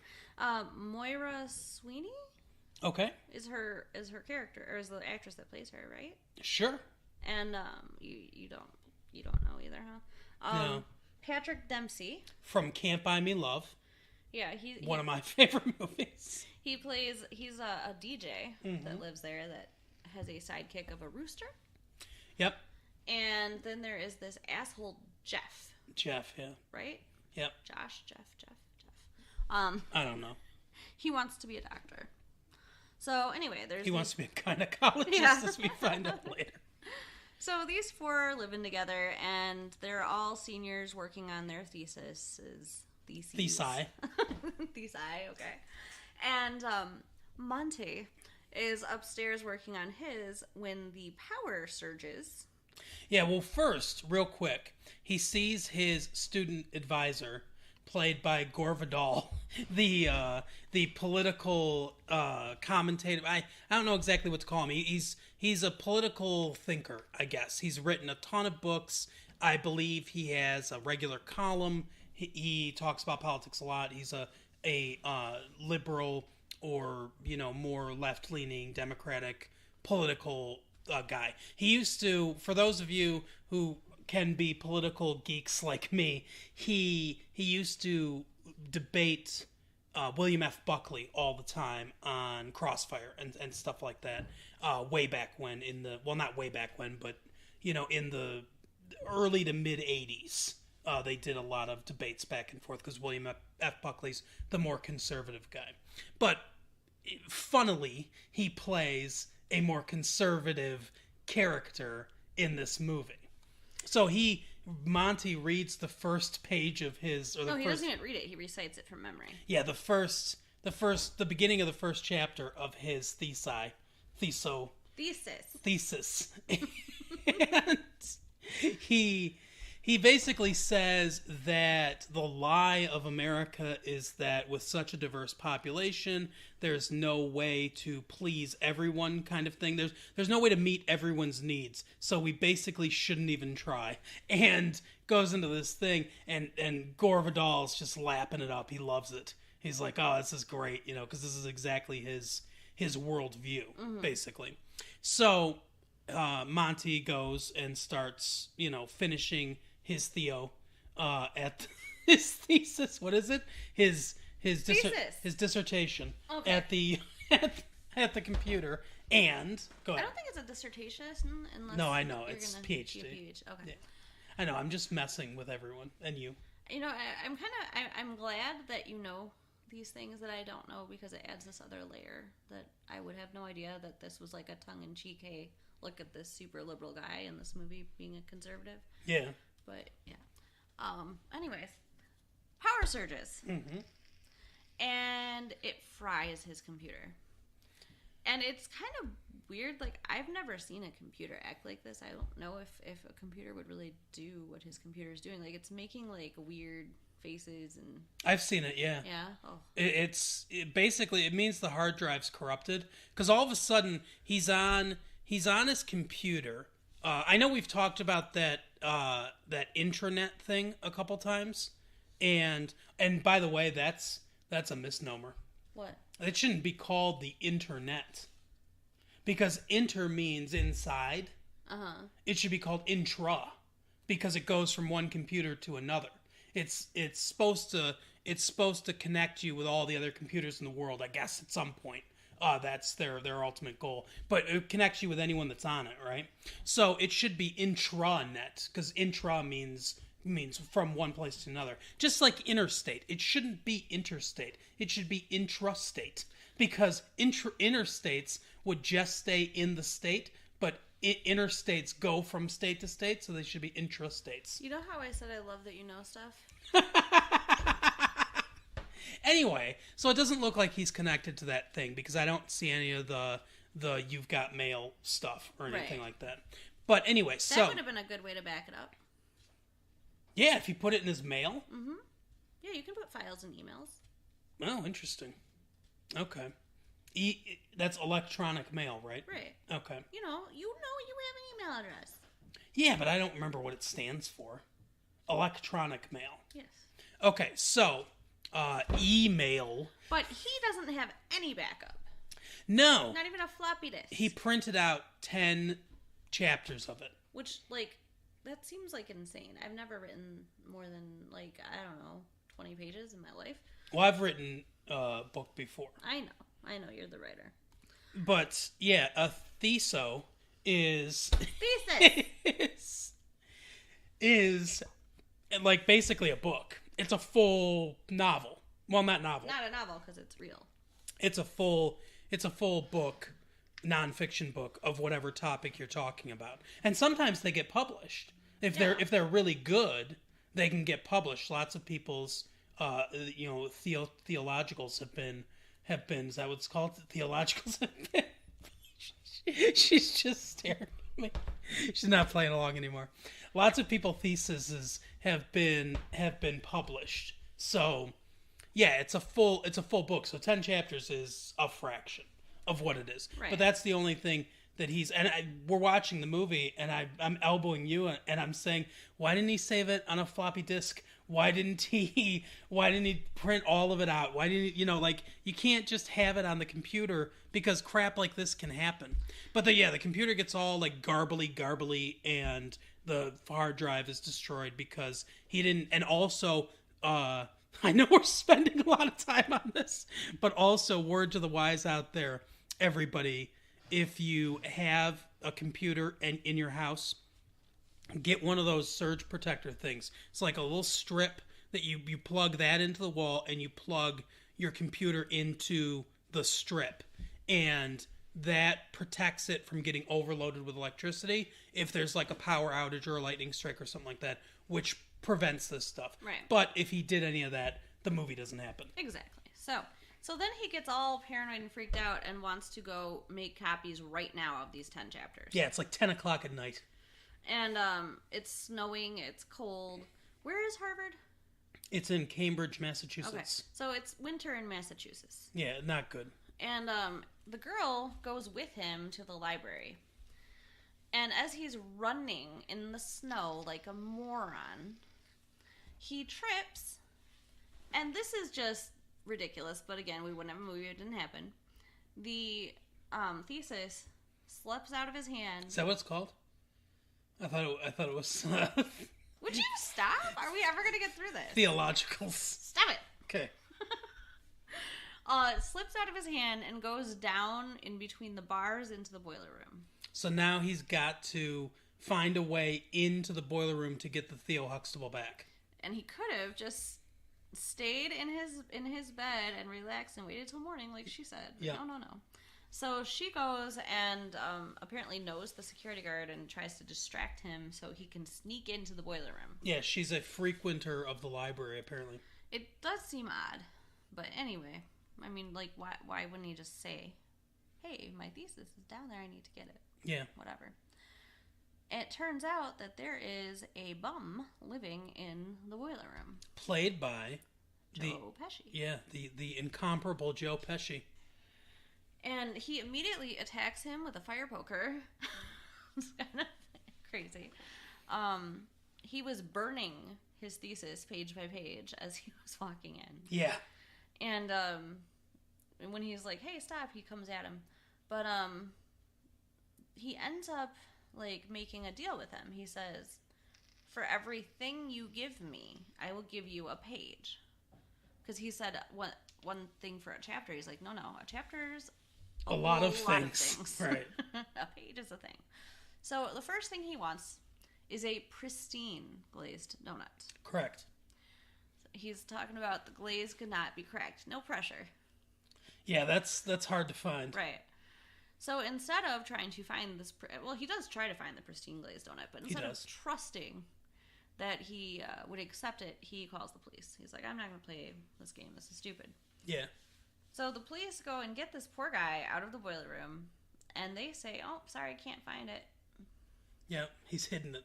Moira Sweeney? Okay. Is her character, or is the actress that plays her, right? Sure. And you don't know either, huh? No. Patrick Dempsey from Can't Buy Me Love. Yeah, one of my favorite movies. He's a DJ that lives there that has a sidekick of a rooster. Yep. And then there is this asshole Jeff. Jeff, yeah. Right? Yep. Jeff. I don't know. He wants to be a doctor. So anyway, he wants to be a gynecologist, as we find out later. So these 4 are living together, and they're all seniors working on their theses. Thesi, okay. And Monty is upstairs working on his when the power surges. Yeah, well, first, real quick, he sees his student advisor, played by Gore Vidal, the political commentator. I don't know exactly what to call him. He's a political thinker, I guess. He's written a ton of books. I believe he has a regular column. He talks about politics a lot. He's a liberal or, you know, more left-leaning Democratic political guy. He used to, for those of you who can be political geeks like me, he used to debate William F. Buckley all the time on Crossfire and stuff like that. Way back when, not way back when, but, you know, in the early to mid 80s. They did a lot of debates back and forth because William F. Buckley's the more conservative guy. But funnily, he plays a more conservative character in this movie. So Monty reads the first page of his... he doesn't even read it. He recites it from memory. Yeah, the beginning of the first chapter of his thesis. And he basically says that the lie of America is that with such a diverse population, there's no way to please everyone, kind of thing. There's no way to meet everyone's needs, so we basically shouldn't even try. And goes into this thing, and Gore Vidal's just lapping it up. He loves it. He's like, oh, this is great, you know, because this is exactly his worldview, basically. So Monty goes and starts, you know, finishing his at his thesis. What is it? His thesis. His dissertation. Okay. At at the computer and go ahead. I don't think it's a dissertation unless. No, I know you're it's gonna PhD. Okay. Yeah. I know. I'm just messing with everyone and you. You know, I'm glad that you know these things that I don't know, because it adds this other layer that I would have no idea that this was like a tongue-in-cheek, hey, look at this super liberal guy in this movie being a conservative. Yeah. But, yeah. Anyways, power surges. Mm-hmm. And it fries his computer. And it's kind of weird. Like, I've never seen a computer act like this. I don't know if a computer would really do what his computer is doing. Like, it's making, like, weird faces and... I've seen it, yeah. Yeah? Oh. Basically, it means the hard drive's corrupted. Because all of a sudden, he's on his computer. I know we've talked about that intranet thing a couple times. And by the way, that's a misnomer. What? It shouldn't be called the internet. Because inter means inside. Uh-huh. It should be called intra. Because it goes from one computer to another. It's supposed to connect you with all the other computers in the world, I guess, at some point. That's their ultimate goal. But it connects you with anyone that's on it, right? So it should be intranet, because intra means from one place to another. Just like interstate. It shouldn't be interstate. It should be intrastate. Because interstates would just stay in the state, but interstates go from state to state, so they should be intrastates. You know how I said I love that you know stuff? Anyway, so it doesn't look like he's connected to that thing, because I don't see any of the you've got mail stuff or anything like that. But anyway, that would have been a good way to back it up. Yeah, if you put it in his mail? Mm-hmm. Yeah, you can put files in emails. Oh, interesting. Okay. That's electronic mail, right? Right. Okay. You have an email address. Yeah, but I don't remember what it stands for. Electronic mail. Yes. Okay, so, email. But he doesn't have any backup. No. Not even a floppy disk. He printed out 10 chapters of it. Which, that seems like insane. I've never written more than, 20 pages in my life. Well, I've written a book before. I know you're the writer. But, yeah, a theso is... Thesis! is like basically a book. It's a full novel. Well, not novel. Not a novel, because it's real. It's a full book, nonfiction book of whatever topic you're talking about. And sometimes they get published. If they're really good, they can get published. Lots of people's theologicals have been is that what it's called? Theologicals have been. She's just staring at me. She's not playing along anymore. Lots of people theses have been published. So, yeah, it's a full book. So 10 chapters is a fraction of what it is. Right. But that's the only thing that we're watching the movie, and I'm elbowing you, and I'm saying, why didn't he save it on a floppy disk? Why didn't he print all of it out? Why didn't you can't just have it on the computer, because crap like this can happen. But the computer gets all garbly, and the hard drive is destroyed because he didn't. And also, I know we're spending a lot of time on this, but also, word to the wise out there, everybody, if you have a computer in your house, get one of those surge protector things. It's like a little strip that you plug that into the wall, and you plug your computer into the strip, and that protects it from getting overloaded with electricity if there's like a power outage or a lightning strike or something like that, which prevents this stuff. Right. But if he did any of that, the movie doesn't happen. Exactly. So then he gets all paranoid and freaked out and wants to go make copies right now of these 10 chapters. Yeah, it's like 10 o'clock at night. And it's snowing, it's cold. Where is Harvard? It's in Cambridge, Massachusetts. Okay, so it's winter in Massachusetts. Yeah, not good. And the girl goes with him to the library. And as he's running in the snow like a moron, he trips. And this is just ridiculous, but again, we wouldn't have a movie if it didn't happen. The thesis slips out of his hand. Is that what it's called? I thought it was... Would you stop? Are we ever going to get through this? Theologicals. Stop it. Okay. slips out of his hand and goes down in between the bars into the boiler room. So now he's got to find a way into the boiler room to get the Theo Huxtable back. And he could have just stayed in his bed and relaxed and waited till morning, like she said. Yeah. No. So she goes and apparently knows the security guard and tries to distract him so he can sneak into the boiler room. Yeah, she's a frequenter of the library, apparently. It does seem odd. But anyway, I mean, like, why wouldn't he just say, hey, my thesis is down there, I need to get it. Yeah. Whatever. It turns out that there is a bum living in the boiler room. Played by Joe Pesci. Yeah, the incomparable Joe Pesci. And he immediately attacks him with a fire poker. It's kind of crazy. He was burning his thesis page by page as he was walking in. Yeah. And when he's like, hey, stop, he comes at him. But he ends up like making a deal with him. He says, for everything you give me, I will give you a page. Because he said one thing for a chapter. He's like, no, a chapter's a lot of things. Right. A page is a thing. So the first thing he wants is a pristine glazed donut. Correct. He's talking about the glaze could not be cracked. No pressure. Yeah, that's hard to find. Right. So instead of trying to find this... Well, he does try to find the pristine glazed donut, but instead of trusting that he would accept it, he calls the police. He's like, I'm not going to play this game. This is stupid. Yeah. So the police go and get this poor guy out of the boiler room, and they say, oh, sorry, can't find it. Yeah, he's hidden it.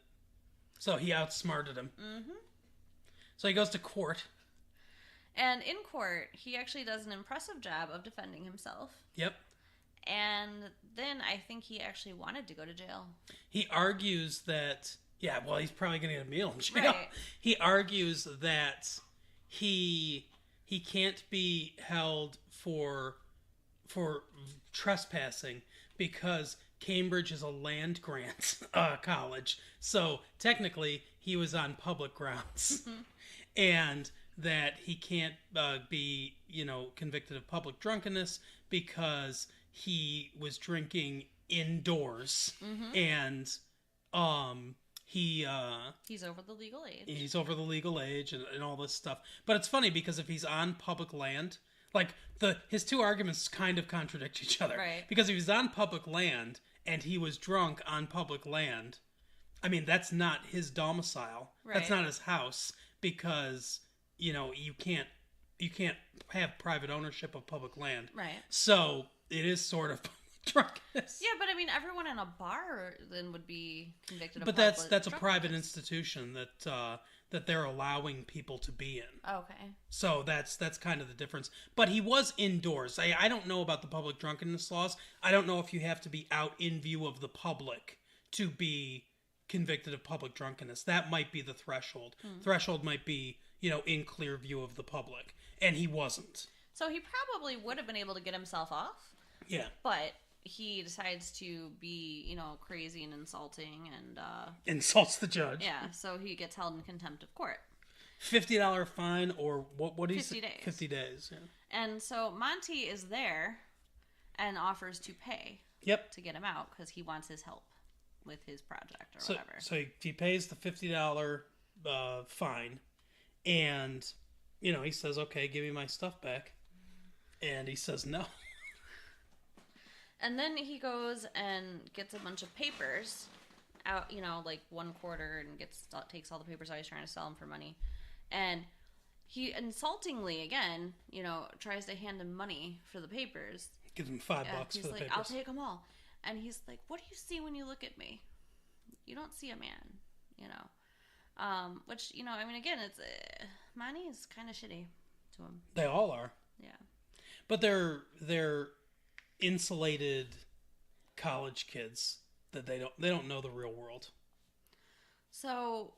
So he outsmarted him. Mm-hmm. So he goes to court. And in court, he actually does an impressive job of defending himself. Yep. And then I think he actually wanted to go to jail. He argues that, yeah, well, he's probably going to get a meal in jail. Right. He argues that he can't be held for trespassing because Cambridge is a land grant college. So technically, he was on public grounds. And that he can't be, convicted of public drunkenness because he was drinking indoors. Mm-hmm. And he's over the legal age. He's over the legal age and all this stuff. But it's funny because if he's on public land, like his two arguments kind of contradict each other. Right. Because if he's on public land and he was drunk on public land, I mean, that's not his domicile. Right. That's not his house because, you can't have private ownership of public land. Right. So it is sort of drunkenness. Yeah, but I mean, everyone in a bar then would be convicted of But that's a private institution that they're allowing people to be in. Okay. So that's kind of the difference. But he was indoors. I don't know about the public drunkenness laws. I don't know if you have to be out in view of the public to be convicted of public drunkenness. That might be the threshold. Threshold might be, in clear view of the public. And he wasn't. So he probably would have been able to get himself off. Yeah. But he decides to be, crazy and insulting and... insults the judge. Yeah, so he gets held in contempt of court. $50 fine or what do you say? 50 days. 50 days, yeah. And so Monty is there and offers to pay. Yep. To get him out because he wants his help with his project or whatever. So he pays the $50 fine and, he says, okay, give me my stuff back. And he says no. And then he goes and gets a bunch of papers out, like $1 and takes all the papers out. He's trying to sell them for money. And he insultingly, again, tries to hand him money for the papers. Gives him $5 for the papers. He's like, I'll take them all. And he's like, what do you see when you look at me? You don't see a man, Which, again, it's... money is kind of shitty to him. They all are. Yeah. But they're insulated college kids that they don't know the real world. So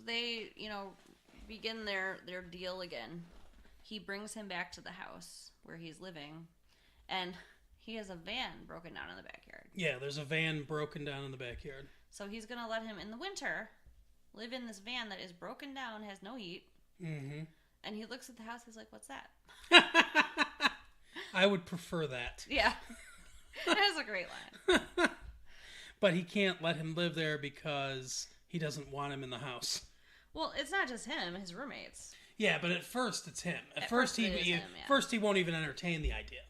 they, begin their deal again. He brings him back to the house where he's living, and he has a van broken down in the backyard. Yeah, there's a van broken down in the backyard. So he's going to let him, in the winter, live in this van that is broken down, has no heat. Mm-hmm. And he looks at the house, he's like, what's that? I would prefer that. Yeah. That's a great line. But he can't let him live there because he doesn't want him in the house. Well, it's not just him, his roommates. Yeah, but at first it's him. At first he won't even entertain the idea.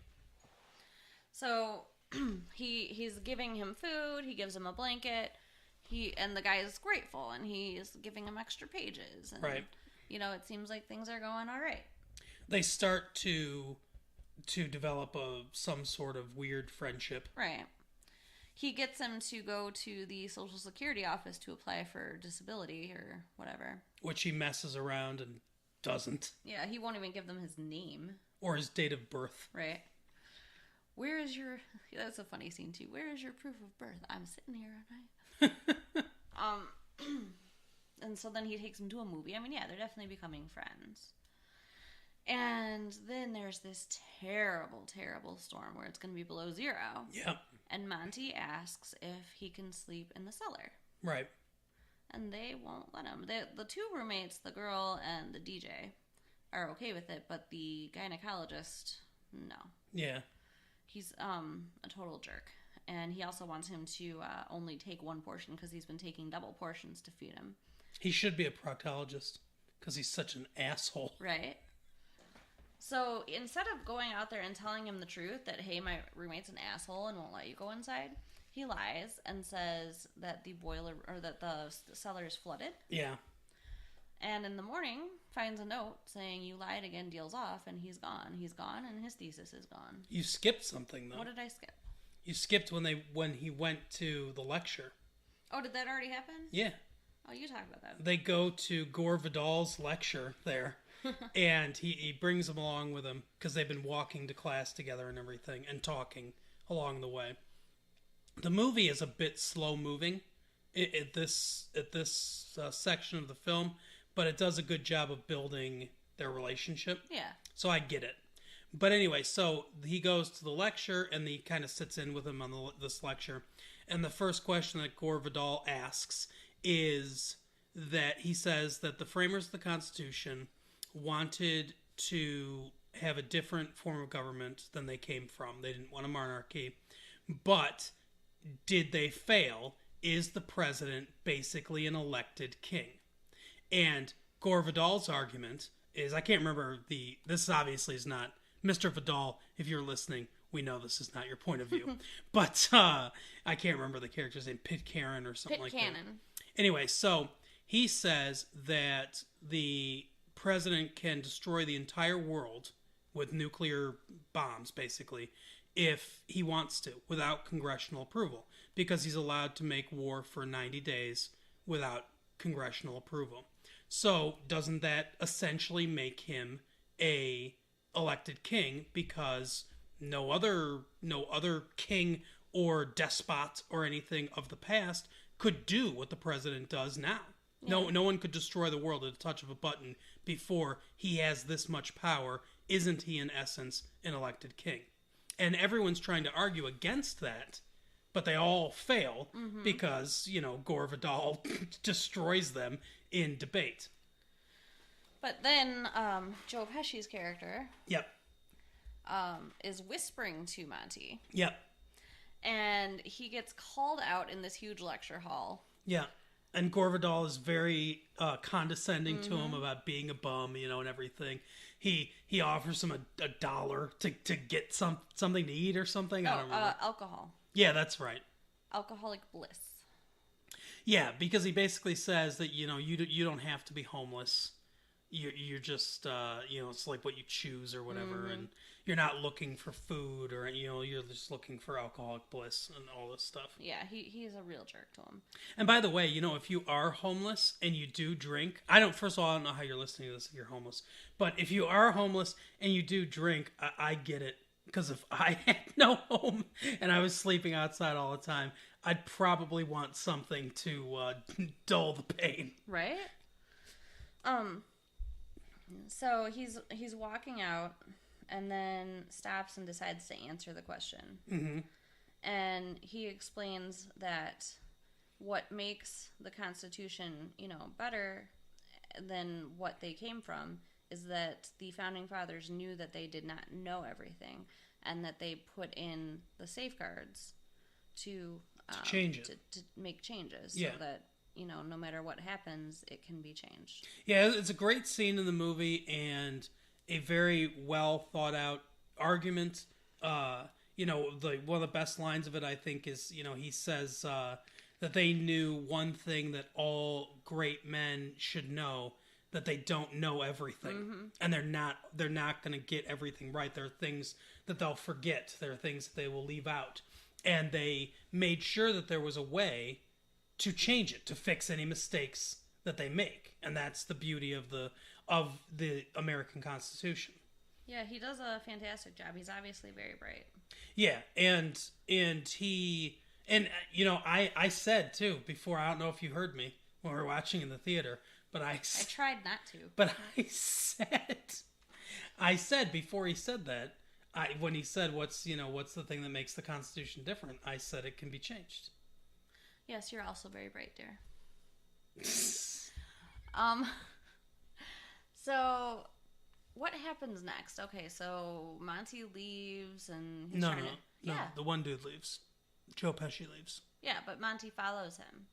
So he's giving him food, he gives him a blanket, and the guy is grateful, and he's giving him extra pages. And, right. You know, it seems like things are going all right. They start to develop some sort of weird friendship. Right. He gets him to go to the Social Security office to apply for disability or whatever. Which he messes around and doesn't. Yeah, he won't even give them his name. Or his date of birth. Right. Where is your... That's a funny scene, too. Where is your proof of birth? I'm sitting here, aren't I? And so then he takes him to a movie. I mean, yeah, they're definitely becoming friends. And then there's this terrible, terrible storm where it's going to be below zero. Yep. And Monty asks if he can sleep in the cellar. Right. And they won't let him. The two roommates, the girl and the DJ, are okay with it, but the gynecologist, no. Yeah. He's a total jerk. And he also wants him to only take one portion because he's been taking double portions to feed him. He should be a proctologist because he's such an asshole. Right. So instead of going out there and telling him the truth that, hey, my roommate's an asshole and won't let you go inside, he lies and says that the cellar is flooded. Yeah. And in the morning, finds a note saying, you lied again, deal's off, and he's gone. He's gone, and his thesis is gone. You skipped something, though. What did I skip? You skipped when he went to the lecture. Oh, did that already happen? Yeah. Oh, you talk about that. They go to Gore Vidal's lecture there. And he brings them along with him because they've been walking to class together and everything and talking along the way. The movie is a bit slow moving at this section of the film, but it does a good job of building their relationship. Yeah. So I get it. But anyway, so he goes to the lecture and he kind of sits in with him on this lecture. And the first question that Gore Vidal asks is that he says that the framers of the Constitution wanted to have a different form of government than they came from. They didn't want a monarchy. But did they fail? Is the president basically an elected king? And Gore Vidal's argument is, I can't remember this obviously is not, Mr. Vidal, if you're listening, we know this is not your point of view. But I can't remember the character's name, Pitcairn or something like that. Anyway, so he says that the president can destroy the entire world with nuclear bombs, basically, if he wants to, without congressional approval, because he's allowed to make war for 90 days without congressional approval. So doesn't that essentially make him a elected king, because no other king or despot or anything of the past could do what the president does now? Yeah. No one could destroy the world at the touch of a button before he has this much power. Isn't he, in essence, an elected king? And everyone's trying to argue against that, but they all fail because, Gore Vidal destroys them in debate. But then Joe Pesci's character is whispering to Monty. Yep. And he gets called out in this huge lecture hall. Yeah. And Gore Vidal is very condescending to him about being a bum, and everything. He offers him a $1 to get something to eat or something. I don't remember. Alcohol. Yeah, that's right. Alcoholic bliss. Yeah, because he basically says that you don't have to be homeless. You're just it's like what you choose or whatever, and you're not looking for food or you're just looking for alcoholic bliss and all this stuff. Yeah, he's a real jerk to him. And by the way, if you are homeless and you do drink, first of all, I don't know how you're listening to this if you're homeless, but if you are homeless and you do drink, I get it, because if I had no home and I was sleeping outside all the time, I'd probably want something to dull the pain. Right? So he's walking out and then stops and decides to answer the question. Mm-hmm. And he explains that what makes the Constitution, better than what they came from is that the Founding Fathers knew that they did not know everything. and that they put in the safeguards to change it, to make changes, so that no matter what happens, it can be changed. Yeah, it's a great scene in the movie and a very well thought out argument. One of the best lines of it, I think, is he says that they knew one thing that all great men should know, that they don't know everything, and they're not going to get everything right. There are things that they'll forget. There are things that they will leave out, and they made sure that there was a way to change it, to fix any mistakes that they make, and that's the beauty of the American Constitution. Yeah, he does a fantastic job. He's obviously very bright. Yeah, and I said too before. I don't know if you heard me when we were watching in the theater. But I tried not to. But I said before he said that, when he said what's the thing that makes the Constitution different, I said it can be changed. Yes, you're also very bright, dear. So what happens next? Okay, so Monty leaves and he's No, yeah. the one dude leaves. Joe Pesci leaves. Yeah, but Monty follows him.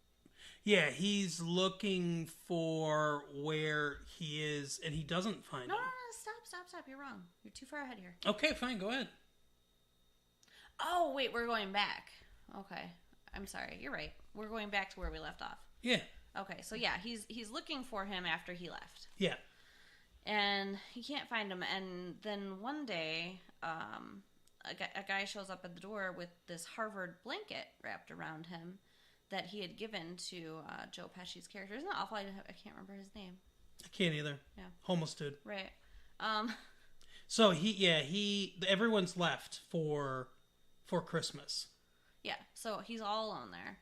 Yeah, he's looking for where he is, and he doesn't find him. No, stop. You're wrong. You're too far ahead here. Okay, fine, go ahead. Oh, wait, we're going back. Okay, I'm sorry. You're right. We're going back to where we left off. Yeah. Okay, so yeah, he's looking for him after he left. Yeah. And he can't find him, and then one day, a guy shows up at the door with this Harvard blanket wrapped around him that he had given to Joe Pesci's character. Isn't that awful? I can't remember his name. I can't either. Yeah. Homeless dude. Right. So everyone's left for Christmas. Yeah. So he's all alone there,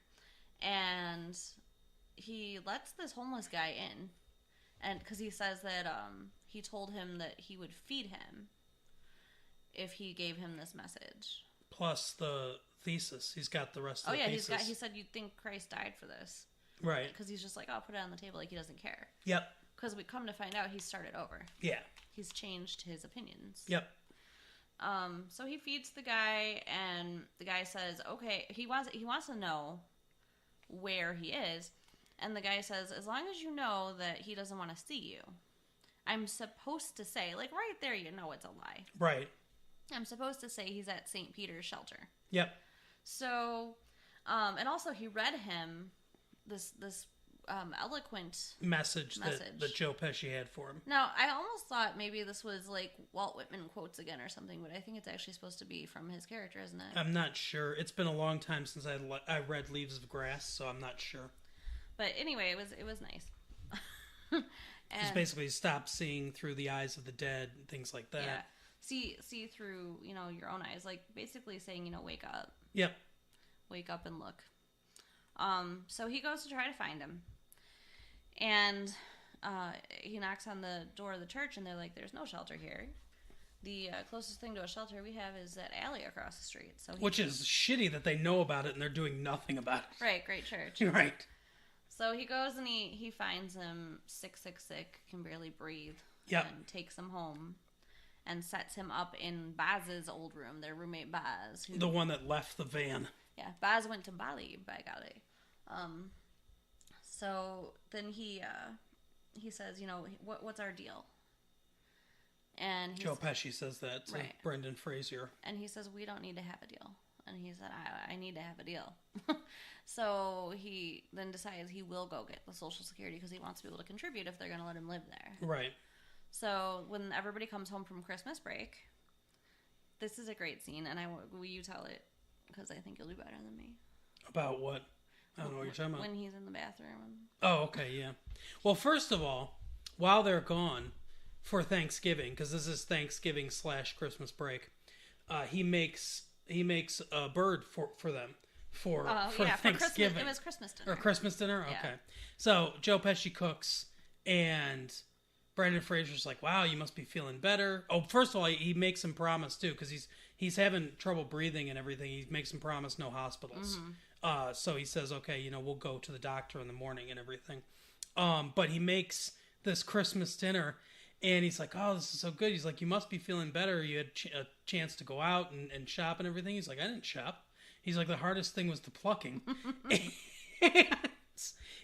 and he lets this homeless guy in, and because he says that he told him that he would feed him if he gave him this message. Plus the thesis. He's got the rest of the thesis. He said you'd think Christ died for this. Right. Because he's just like, oh, put it on the table, like he doesn't care. Yep. Because we come to find out he started over. Yeah. He's changed his opinions. Yep. So he feeds the guy, and the guy says, okay, he wants to know where he is, and the guy says, as long as you know that he doesn't want to see you, I'm supposed to say, like right there, it's a lie. Right. I'm supposed to say he's at St. Peter's shelter. Yep. So, and also he read him this eloquent message that Joe Pesci had for him. Now, I almost thought maybe this was like Walt Whitman quotes again or something, but I think it's actually supposed to be from his character, isn't it? I'm not sure. It's been a long time since I read Leaves of Grass, so I'm not sure. But anyway, it was nice. It's basically stop seeing through the eyes of the dead and things like that. Yeah. See through, your own eyes. Like, basically saying, wake up. Yep. Wake up and look. So he goes to try to find him. And he knocks on the door of the church, and they're like, there's no shelter here. The closest thing to a shelter we have is that alley across the street. Which is shitty that they know about it, and they're doing nothing about it. Right, great church. Right. So he goes, and he finds him sick, can barely breathe. Yep. And takes him home. And sets him up in Baz's old room, their roommate Baz. The one that left the van. Yeah, Baz went to Bali, by golly. So then he says, what's our deal? And Joe Pesci says that to Brendan Fraser. And he says, we don't need to have a deal. And he said, I need to have a deal. So he then decides he will go get the Social Security because he wants to be able to contribute if they're going to let him live there. Right. So when everybody comes home from Christmas break, this is a great scene, and will you tell it? Because I think you'll do better than me. About what? I don't know what you're talking about. When he's in the bathroom. Oh, okay, yeah. Well, first of all, while they're gone for Thanksgiving, because this is Thanksgiving / Christmas break, he makes a bird for them for Thanksgiving. It was Christmas dinner. Or Christmas dinner? Yeah. Okay. So Joe Pesci cooks, and Brendan Fraser's like, wow, you must be feeling better. Oh, first of all, he makes him promise, too, because he's having trouble breathing and everything. He makes him promise no hospitals. Mm-hmm. So he says, okay, we'll go to the doctor in the morning and everything. But he makes this Christmas dinner, And he's like, oh, this is so good. He's like, you must be feeling better. You had a chance to go out and shop and everything. He's like, I didn't shop. He's like, the hardest thing was the plucking. And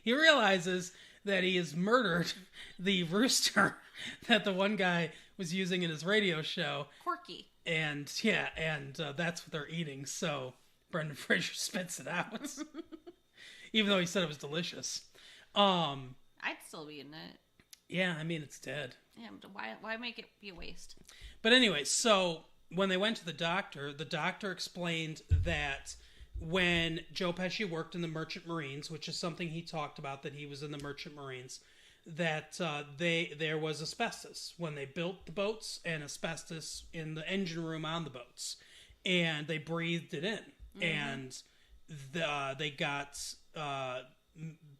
he realizes that he has murdered the rooster that the one guy was using in his radio show. Corky. And that's what they're eating. So Brendan Fraser spits it out. Even though he said it was delicious. I'd still be eating it. Yeah, I mean, it's dead. Yeah, why make it be a waste? But anyway, so when they went to the doctor explained that when Joe Pesci worked in the Merchant Marines, which is something he talked about, that he was in the Merchant Marines, that there was asbestos when they built the boats, and asbestos in the engine room on the boats, and they breathed it in, and they got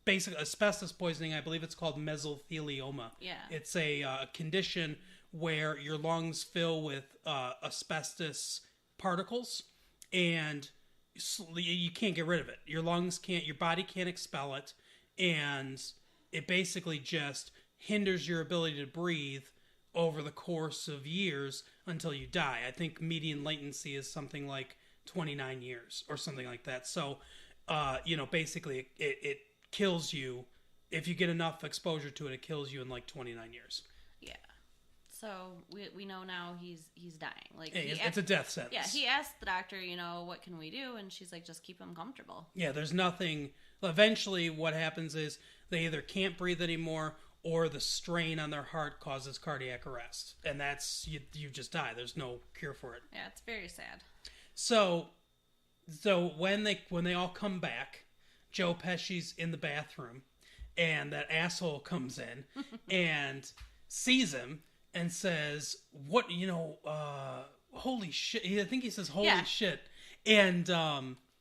basic asbestos poisoning. I believe it's called mesothelioma. Yeah, it's a condition where your lungs fill with asbestos particles, and you can't get rid of it. Your body can't expel it, and it basically just hinders your ability to breathe over the course of years until you die. I think median latency is something like 29 years or something like that. So, basically it kills you. If you get enough exposure to it, it kills you in like 29 years. Yeah. So we know now he's dying. Like, it's a death sentence. Yeah, he asked the doctor, what can we do? And she's like, just keep him comfortable. Yeah, there's nothing. Eventually, what happens is they either can't breathe anymore, or the strain on their heart causes cardiac arrest, and that's you just die. There's no cure for it. Yeah, it's very sad. So when they all come back, Joe Pesci's in the bathroom, and that asshole comes in and sees him and says, "What, holy shit." I think he says, "Holy shit." And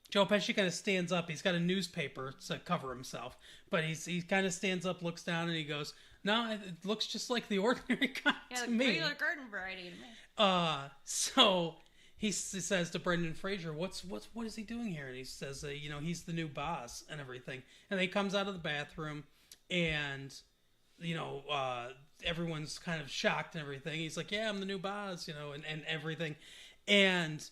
Joe Pesci kind of stands up. He's got a newspaper to cover himself, but he kind of stands up, looks down, and he goes, "No, it looks just like the ordinary guy to me. Regular garden variety to me." So he says to Brendan Fraser, what is he doing here? And he says, he's the new boss and everything. And he comes out of the bathroom, and everyone's kind of shocked and everything. He's like, yeah, I'm the new boss, and everything. And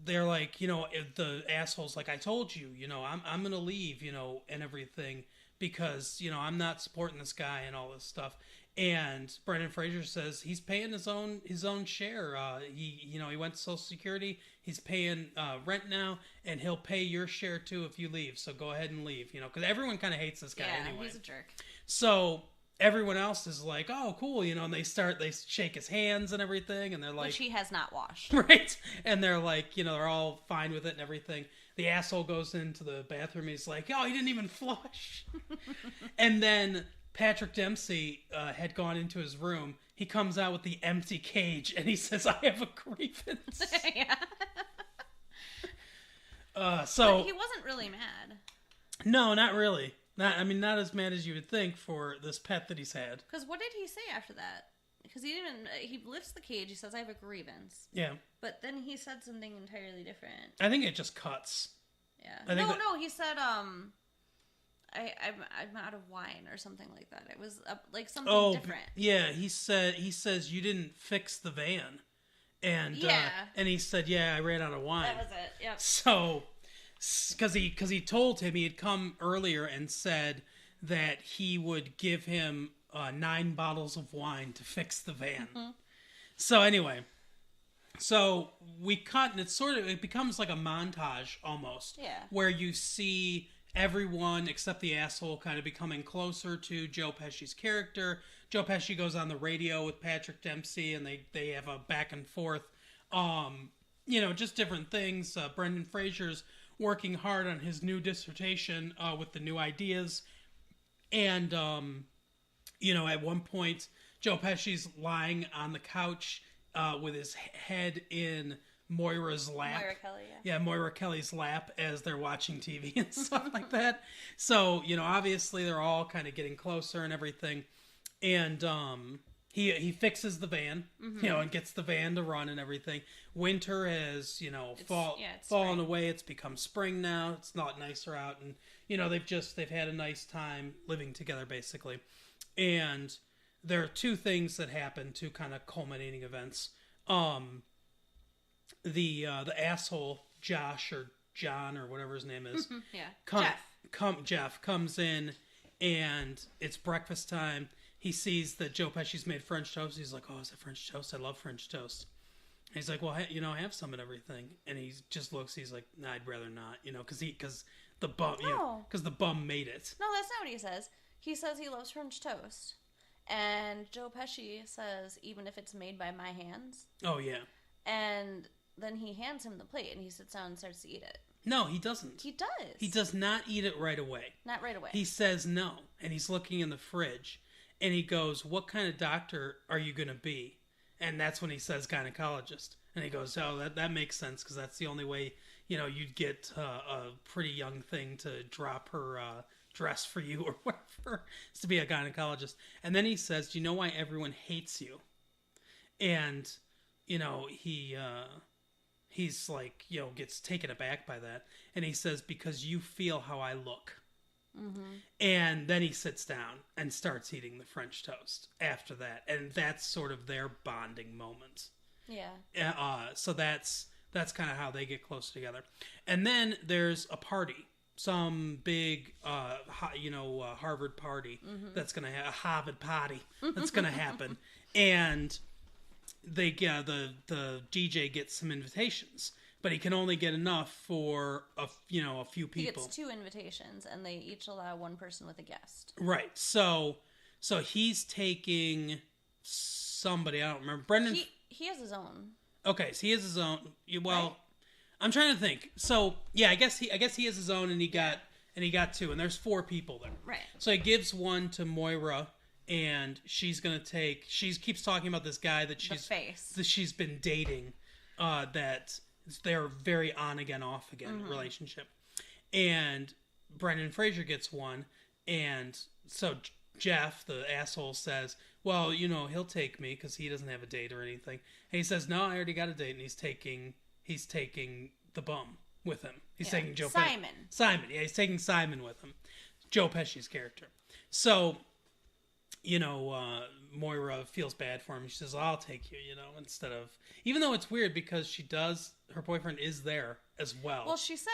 they're like, the asshole's like, I told you, I'm going to leave, and everything, because, I'm not supporting this guy and all this stuff. And Brendan Fraser says he's paying his own share. He went to Social Security. He's paying rent now, and he'll pay your share too if you leave. So go ahead and leave, because everyone kind of hates this guy anyway. Yeah, he's a jerk. So everyone else is like, oh, cool, and they shake his hands and everything, and they're like... Which he has not washed. Right? And they're like, they're all fine with it and everything. The asshole goes into the bathroom, he's like, oh, he didn't even flush. And then Patrick Dempsey had gone into his room. He comes out with the empty cage, and he says, I have a grievance. Yeah. So he wasn't really mad. No, not really. Not as mad as you would think for this pet that he's had. Because what did he say after that? Because he lifts the cage, he says, I have a grievance. Yeah. But then he said something entirely different. I think it just cuts. Yeah. No, he said, I'm out of wine or something like that. It was like something different. Yeah, he says you didn't fix the van. And and he said, yeah, I ran out of wine. That was it, yep. So... Because he told him, he had come earlier and said that he would give him 9 bottles of wine to fix the van. Mm-hmm. So anyway, we cut, and it becomes like a montage almost. Yeah. Where you see everyone except the asshole kind of becoming closer to Joe Pesci's character. Joe Pesci goes on the radio with Patrick Dempsey, and they have a back and forth. Just different things. Brendan Fraser's working hard on his new dissertation with the new ideas. And, at one point, Joe Pesci's lying on the couch with his head in Moira's lap. Moira Kelly, yeah. Yeah, Moira Kelly's lap as they're watching TV and stuff like that. So, obviously they're all kind of getting closer and everything. And he fixes the van, and gets the van to run and everything. Winter has, fallen away. It's become spring now. It's a lot nicer out, and they've had a nice time living together basically. And there are two things that happen, two kind of culminating events. The asshole Josh or John or whatever his name is, Jeff comes in, and it's breakfast time. He sees that Joe Pesci's made French toast. He's like, "Oh, is that French toast? I love French toast." And he's like, "Well, have some and everything." And he just looks. He's like, "Nah, I'd rather not," because the bum, because the bum made it. No, that's not what he says. He says he loves French toast, and Joe Pesci says, "Even if it's made by my hands." Oh yeah. And then he hands him the plate, and he sits down and starts to eat it. No, he doesn't. He does. He does not eat it right away. Not right away. He says no, and he's looking in the fridge, and he goes, "What kind of doctor are you going to be?" And that's when he says gynecologist. And he goes, "Oh, that makes sense, because that's the only way, you'd get a pretty young thing to drop her dress for you or whatever, is to be a gynecologist." And then he says, "Do you know why everyone hates you?" And, he's like, gets taken aback by that. And he says, "Because you feel how I look." Mm-hmm. And then he sits down and starts eating the French toast after that. And that's sort of their bonding moment. Yeah. So that's kind of how they get close together. And then there's a party. Some big, Harvard party that's going to have a Harvard party that's going to happen. And the DJ gets some invitations, but he can only get enough for a few people. He gets 2 invitations, and they each allow one person with a guest. Right. So he's taking somebody, I don't remember. Brendan. He has his own. Okay, so he has his own. Well, right? I'm trying to think. So yeah, I guess he has his own, and he got 2, and there's 4 people there. Right. So he gives one to Moira, and she's gonna take. She keeps talking about this guy that she's been dating. That they're very on again, off again relationship, and Brendan Fraser gets one, and so Jeff, the asshole, says, "Well, he'll take me because he doesn't have a date or anything." And he says, "No, I already got a date," and he's taking the bum with him. He's taking Joe Simon. Simon, yeah, he's taking Simon with him. Joe Pesci's character. So, Moira feels bad for him. She says, "I'll take you," instead of... Even though it's weird because her boyfriend is there as well. Well, she says,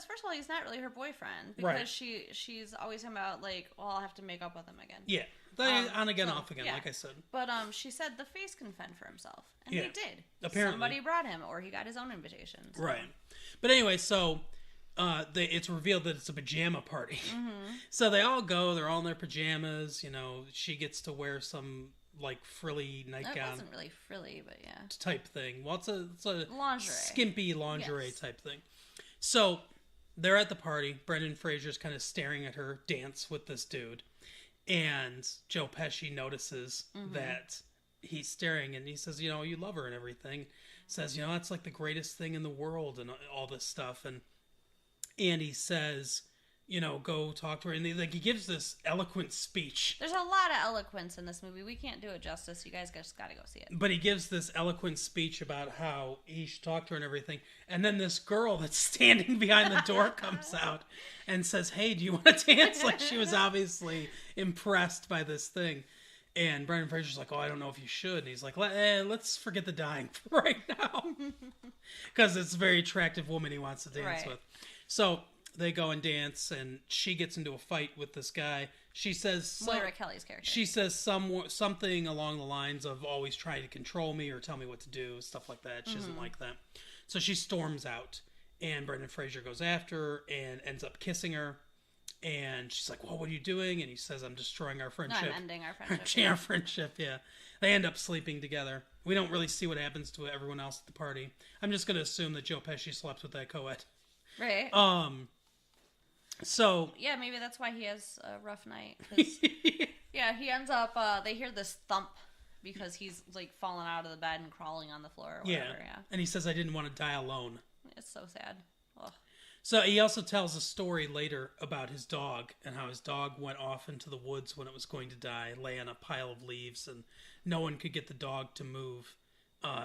first of all, he's not really her boyfriend. Because she's always talking about, like, well, I'll have to make up with him again. Yeah. On again, off again, like I said. But she said the face can fend for himself. And he did. Apparently. Somebody brought him, or he got his own invitation. So. Right. But anyway, so... it's revealed that it's a pajama party. So they all go, they're all in their pajamas, she gets to wear some like frilly nightgown. It wasn't really frilly, but yeah. Type thing. Well, it's a lingerie. Skimpy lingerie type thing. So they're at the party. Brendan Fraser's kind of staring at her dance with this dude. And Joe Pesci notices that he's staring, and he says, "You love her and everything." Says, "That's like the greatest thing in the world," and all this stuff. And he says, go talk to her. And he gives this eloquent speech. There's a lot of eloquence in this movie. We can't do it justice. You guys just got to go see it. But he gives this eloquent speech about how he should talk to her and everything. And then this girl that's standing behind the door comes out and says, "Hey, do you want to dance?" Like she was obviously impressed by this thing. And Brendan Fraser's like, "Oh, I don't know if you should." And he's like, let's forget the dying for right now. Because it's a very attractive woman he wants to dance with. So they go and dance, and she gets into a fight with this guy. She says... Moira Kelly's character. She says something along the lines of always trying to control me or tell me what to do, stuff like that. She doesn't like that. So she storms out, and Brendan Fraser goes after her and ends up kissing her. And she's like, "Well, what are you doing?" And he says, "I'm destroying our friendship." No, I'm ending our friendship. Our friendship, yeah. They end up sleeping together. We don't really see what happens to everyone else at the party. I'm just going to assume that Joe Pesci slept with that co-ed. Right. So... Yeah, maybe that's why he has a rough night. Yeah, he ends up... they hear this thump because he's, like, falling out of the bed and crawling on the floor or whatever, yeah. And he says, "I didn't want to die alone." It's so sad. Ugh. So he also tells a story later about his dog and how his dog went off into the woods when it was going to die, lay on a pile of leaves, and no one could get the dog to move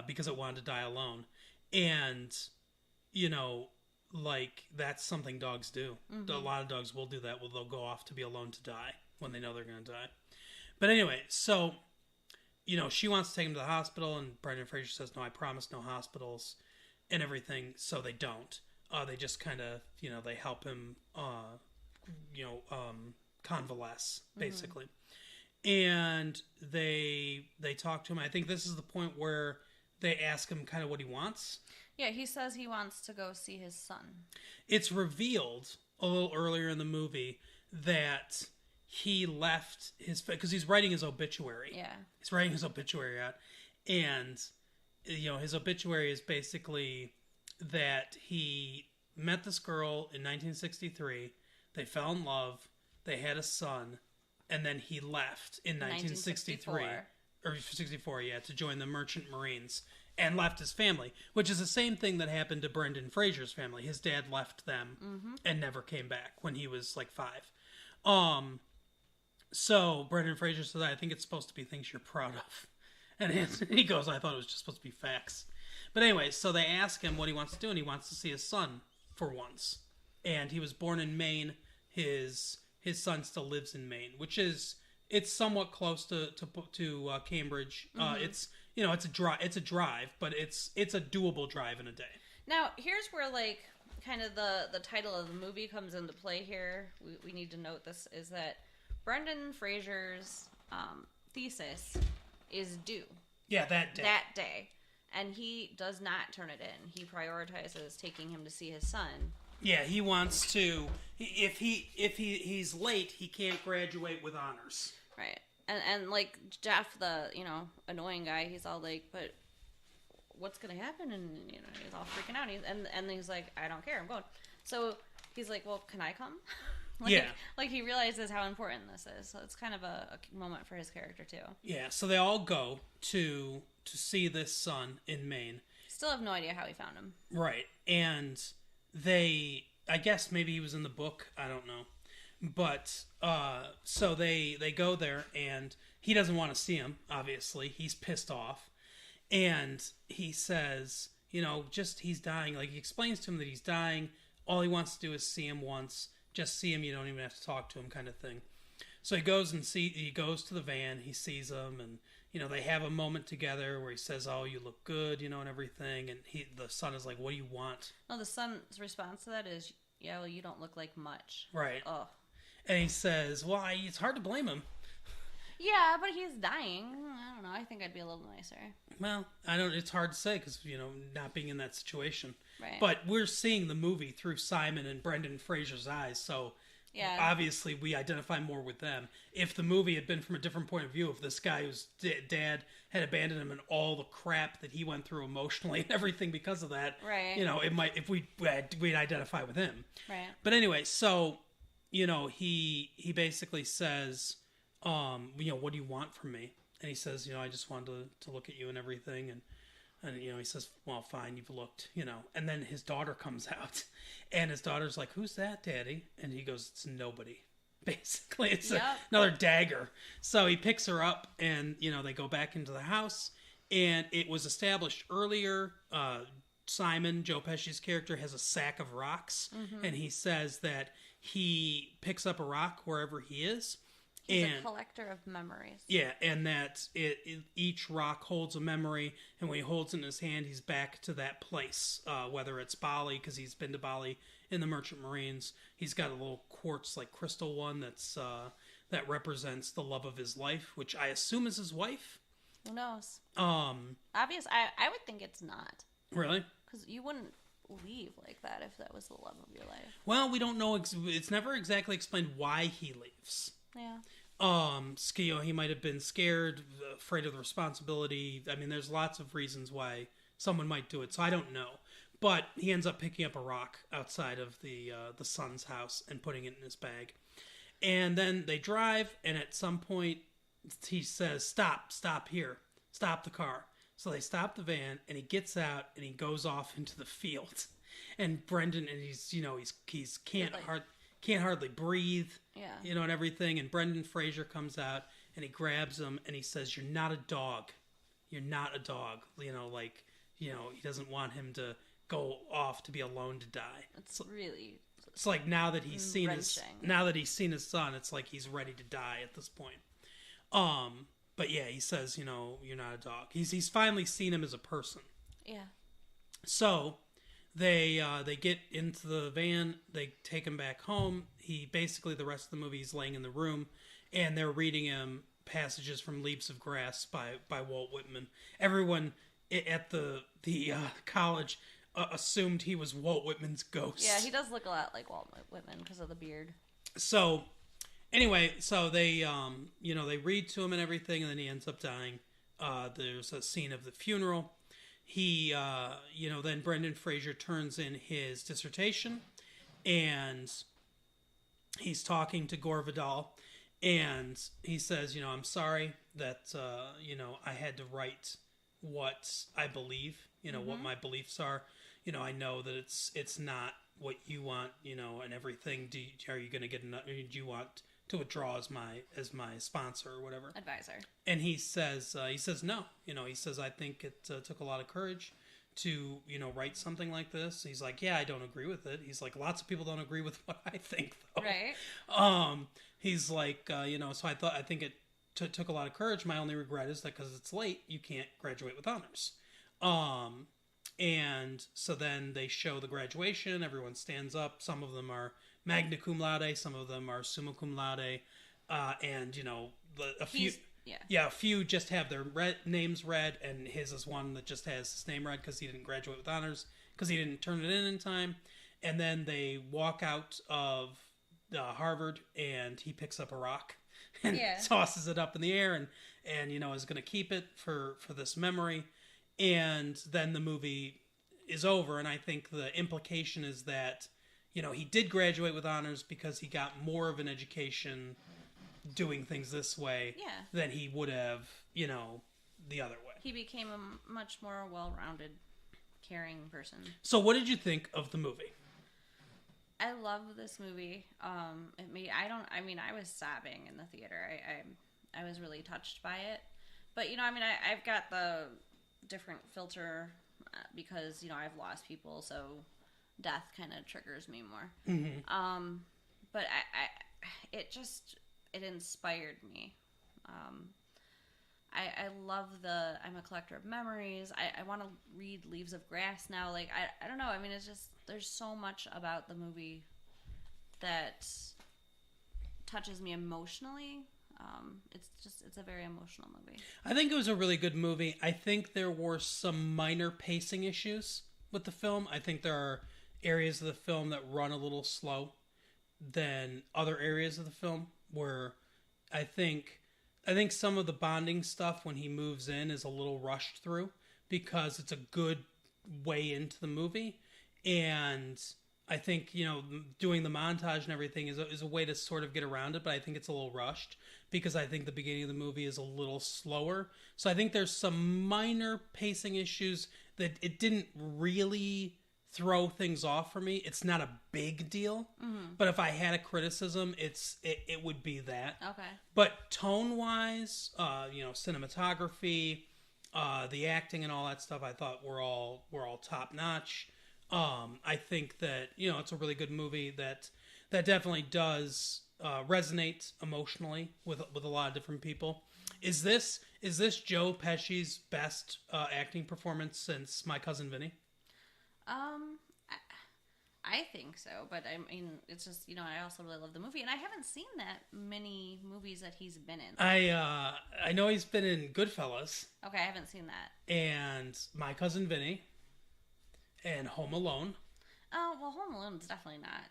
because it wanted to die alone. And, like, that's something dogs do. A lot of dogs will do that. They'll go off to be alone to die when they know they're going to die. But anyway, so, she wants to take him to the hospital, and Brendan Fraser says, no, I promise no hospitals and everything, so they don't. They just kind of, they help him, convalesce, basically. And they talk to him. I think this is the point where they ask him kind of what he wants. Yeah, he says he wants to go see his son. It's revealed a little earlier in the movie that he left because he's writing his obituary. Yeah. He's writing his obituary out. And, his obituary is basically that he met this girl in 1963. They fell in love. They had a son. And then he left in 1963. Or 64, yeah, to join the Merchant Marines. And left his family, which is the same thing that happened to Brendan Fraser's family. His dad left them and never came back when he was like 5. So Brendan Fraser says, I think it's supposed to be things you're proud of. And he goes, I thought it was just supposed to be facts. But anyway, so they ask him what he wants to do, and he wants to see his son for once. And he was born in Maine. His son still lives in Maine, which is, it's somewhat close to Cambridge. It's it's a drive, but it's a doable drive in a day. Now, here's where kind of the title of the movie comes into play here. We need to note this is that Brendan Fraser's thesis is due. Yeah, that day. And he does not turn it in. He prioritizes taking him to see his son. Yeah, he wants to. If he's late, he can't graduate with honors. Right. And like Jeff, the annoying guy, he's all like, but what's gonna happen? And he's all freaking out. And he's like, I don't care, I'm going. So he's like, well, can I come? Like he realizes how important this is. So it's kind of a moment for his character too. Yeah. So they all go to see this son in Maine. Still have no idea how he found him. Right. And I guess maybe he was in the book. I don't know. But, so they go there, and he doesn't want to see him, obviously. He's pissed off. And he says, he's dying. Like, he explains to him that he's dying. All he wants to do is see him once. Just see him, you don't even have to talk to him, kind of thing. So he goes to the van, he sees him, and, they have a moment together where he says, oh, you look good, and everything. And the son is like, what do you want? No, the son's response to that is, yeah, well, you don't look like much. Right. Oh. And he says, well, it's hard to blame him. Yeah, but he's dying. I don't know. I think I'd be a little nicer. Well, it's hard to say because, not being in that situation. Right. But we're seeing the movie through Simon and Brendan Fraser's eyes, so yeah, obviously we identify more with them. If the movie had been from a different point of view, if this guy whose dad had abandoned him and all the crap that he went through emotionally and everything because of that, right? It might, if we'd identify with him. Right. But anyway, so... he basically says, what do you want from me? And he says, I just wanted to look at you and everything. And he says, well, fine, you've looked, And then his daughter comes out. And his daughter's like, who's that, Daddy? And he goes, it's nobody. Basically, it's another dagger. So he picks her up and, they go back into the house. And it was established earlier, Simon, Joe Pesci's character, has a sack of rocks. Mm-hmm. And he says that he picks up a rock wherever he is. He's a collector of memories. Yeah, and that each rock holds a memory, and when he holds it in his hand, he's back to that place. Whether it's Bali, because he's been to Bali in the Merchant Marines. He's got a little quartz, crystal one that represents the love of his life, which I assume is his wife. Who knows? Obvious. I would think it's not. Really? Because you wouldn't leave like that if that was the love of your life. Well, we don't know. It's never exactly explained why he leaves. Yeah. He might have been scared, afraid of the responsibility. I mean, there's lots of reasons why someone might do it, so I don't know. But he ends up picking up a rock outside of the son's house and putting it in his bag. And then they drive, and at some point, he says, stop here. Stop the car. So they stop the van, and he gets out, and he goes off into the field. And Brendan, and he's can't hardly breathe. Yeah. And everything. And Brendan Fraser comes out, and he grabs him, and he says, "You're not a dog. You're not a dog." He doesn't want him to go off to be alone to die. It's really. It's like now that he's seen his son, it's like he's ready to die at this point. But yeah, he says, you're not a dog. He's finally seen him as a person. Yeah. So they get into the van. They take him back home. He basically, the rest of the movie, he's laying in the room, and they're reading him passages from Leaves of Grass by Walt Whitman. Everyone at the college assumed he was Walt Whitman's ghost. Yeah, he does look a lot like Walt Whitman because of the beard. So anyway, they they read to him and everything, and then he ends up dying. There's a scene of the funeral. He then Brendan Fraser turns in his dissertation, and he's talking to Gore Vidal, and he says, I'm sorry that I had to write what I believe, what my beliefs are. I know that it's not what you want, and everything. Are you going to get enough? Do you want to withdraw as my sponsor or whatever? Advisor. And he says no. He says, I think it took a lot of courage to, write something like this. He's like, yeah, I don't agree with it. He's like, lots of people don't agree with what I think, though. Right. He's like, so I think it took a lot of courage. My only regret is that because it's late, you can't graduate with honors. And so then they show the graduation. Everyone stands up. Some of them are magna cum laude. Some of them are summa cum laude. And, a few... Yeah, a few just have their names read, and his is one that just has his name read because he didn't graduate with honors, because he didn't turn it in time. And then they walk out of Harvard, and he picks up a rock and tosses it up in the air, and is going to keep it for this memory. And then the movie is over, and I think the implication is that, he did graduate with honors because he got more of an education doing things this way than he would have, the other way. He became a much more well-rounded, caring person. So what did you think of the movie? I love this movie. I was sobbing in the theater. I was really touched by it. But, I've got the different filter because, I've lost people, so death kind of triggers me more. Mm-hmm. But it inspired me. I love I'm a collector of memories. I want to read Leaves of Grass now. Like, I don't know. It's just, there's so much about the movie that touches me emotionally. It's a very emotional movie. I think it was a really good movie. I think there were some minor pacing issues with the film. I think there are areas of the film that run a little slow than other areas of the film, where I think some of the bonding stuff when he moves in is a little rushed through because it's a good way into the movie. And I think, doing the montage and everything is a way to sort of get around it, but I think it's a little rushed because I think the beginning of the movie is a little slower. So I think there's some minor pacing issues that it didn't really throw things off for me. It's not a big deal, but if I had a criticism, it would be that. Okay. But tone wise, cinematography, the acting and all that stuff, I thought were all top notch. I think that it's a really good movie that definitely does resonate emotionally with a lot of different people. Is this Joe Pesci's best acting performance since My Cousin Vinny? I think so, but it's just, I also really love the movie, and I haven't seen that many movies that he's been in. I know he's been in Goodfellas. Okay, I haven't seen that. And My Cousin Vinny. And Home Alone. Oh, well, Home Alone is definitely not.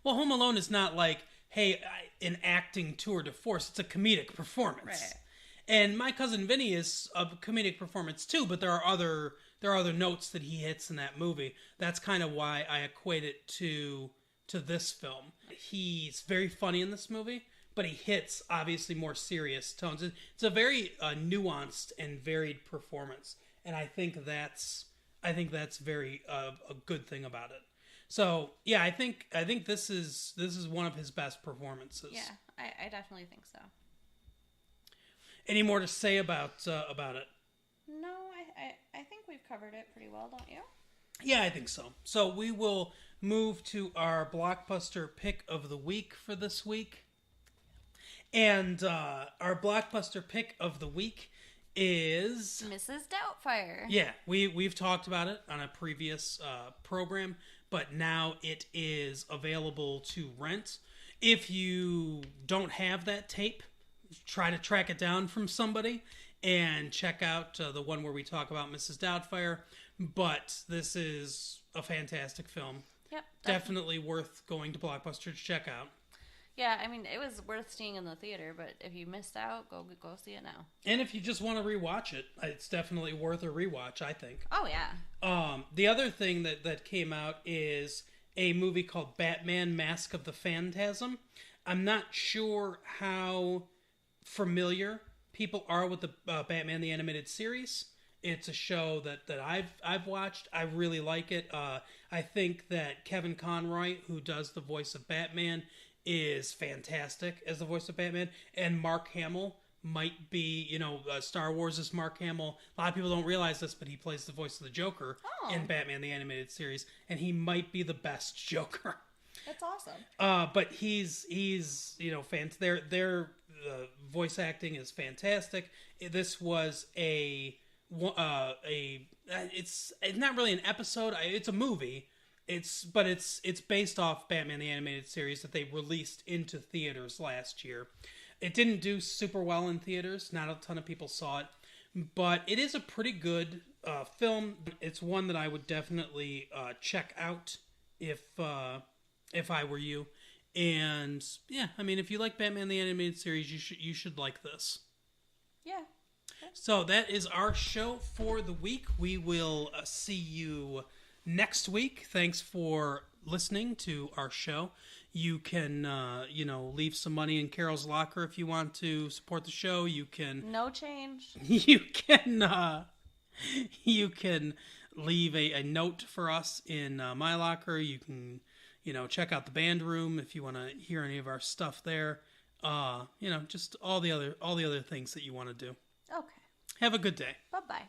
Well, Home Alone is not like, hey, an acting tour de force. It's a comedic performance. Right. And My Cousin Vinny is a comedic performance too, but there are other notes that he hits in that movie. That's kind of why I equate it to this film. He's very funny in this movie, but he hits obviously more serious tones. It's a very nuanced and varied performance, and I think that's very a good thing about it. So yeah, I think this is one of his best performances. Yeah, I definitely think so. Any more to say about it? No, I think we've covered it pretty well, don't you? Yeah, I think so. So we will move to our blockbuster pick of the week for this week. And our blockbuster pick of the week is Mrs. Doubtfire. Yeah, we've talked about it on a previous program, but now it is available to rent. If you don't have that tape, try to track it down from somebody and check out the one where we talk about Mrs. Doubtfire. But this is a fantastic film. Yep. Definitely worth going to Blockbuster to check out. Yeah, I mean, it was worth seeing in the theater, but if you missed out, go see it now. And if you just want to rewatch it, it's definitely worth a rewatch, I think. Oh, yeah. The other thing that came out is a movie called Batman Mask of the Phantasm. I'm not sure how familiar people are with the Batman the Animated Series. It's a show that I've watched. I really like it. I think that Kevin Conroy, who does the voice of Batman, is fantastic as the voice of Batman. And Mark Hamill might be, Star Wars' Mark Hamill. A lot of people don't realize this, but he plays the voice of the Joker in Batman the Animated Series. And he might be the best Joker. That's awesome. But he's their voice acting is fantastic. This was it's not really an episode. It's a movie. It's based off Batman the Animated Series that they released into theaters last year. It didn't do super well in theaters. Not a ton of people saw it, but it is a pretty good film. It's one that I would definitely check out if I were you. And yeah, I mean, if you like Batman the Animated Series, you should like this. Yeah. So that is our show for the week. We will see you next week. Thanks for listening to our show. You can, leave some money in Carol's locker if you want to support the show. You can... No change. You can leave a note for us in my locker. You can, check out the band room if you want to hear any of our stuff there. Just all the other things that you want to do. Okay. Have a good day. Bye-bye.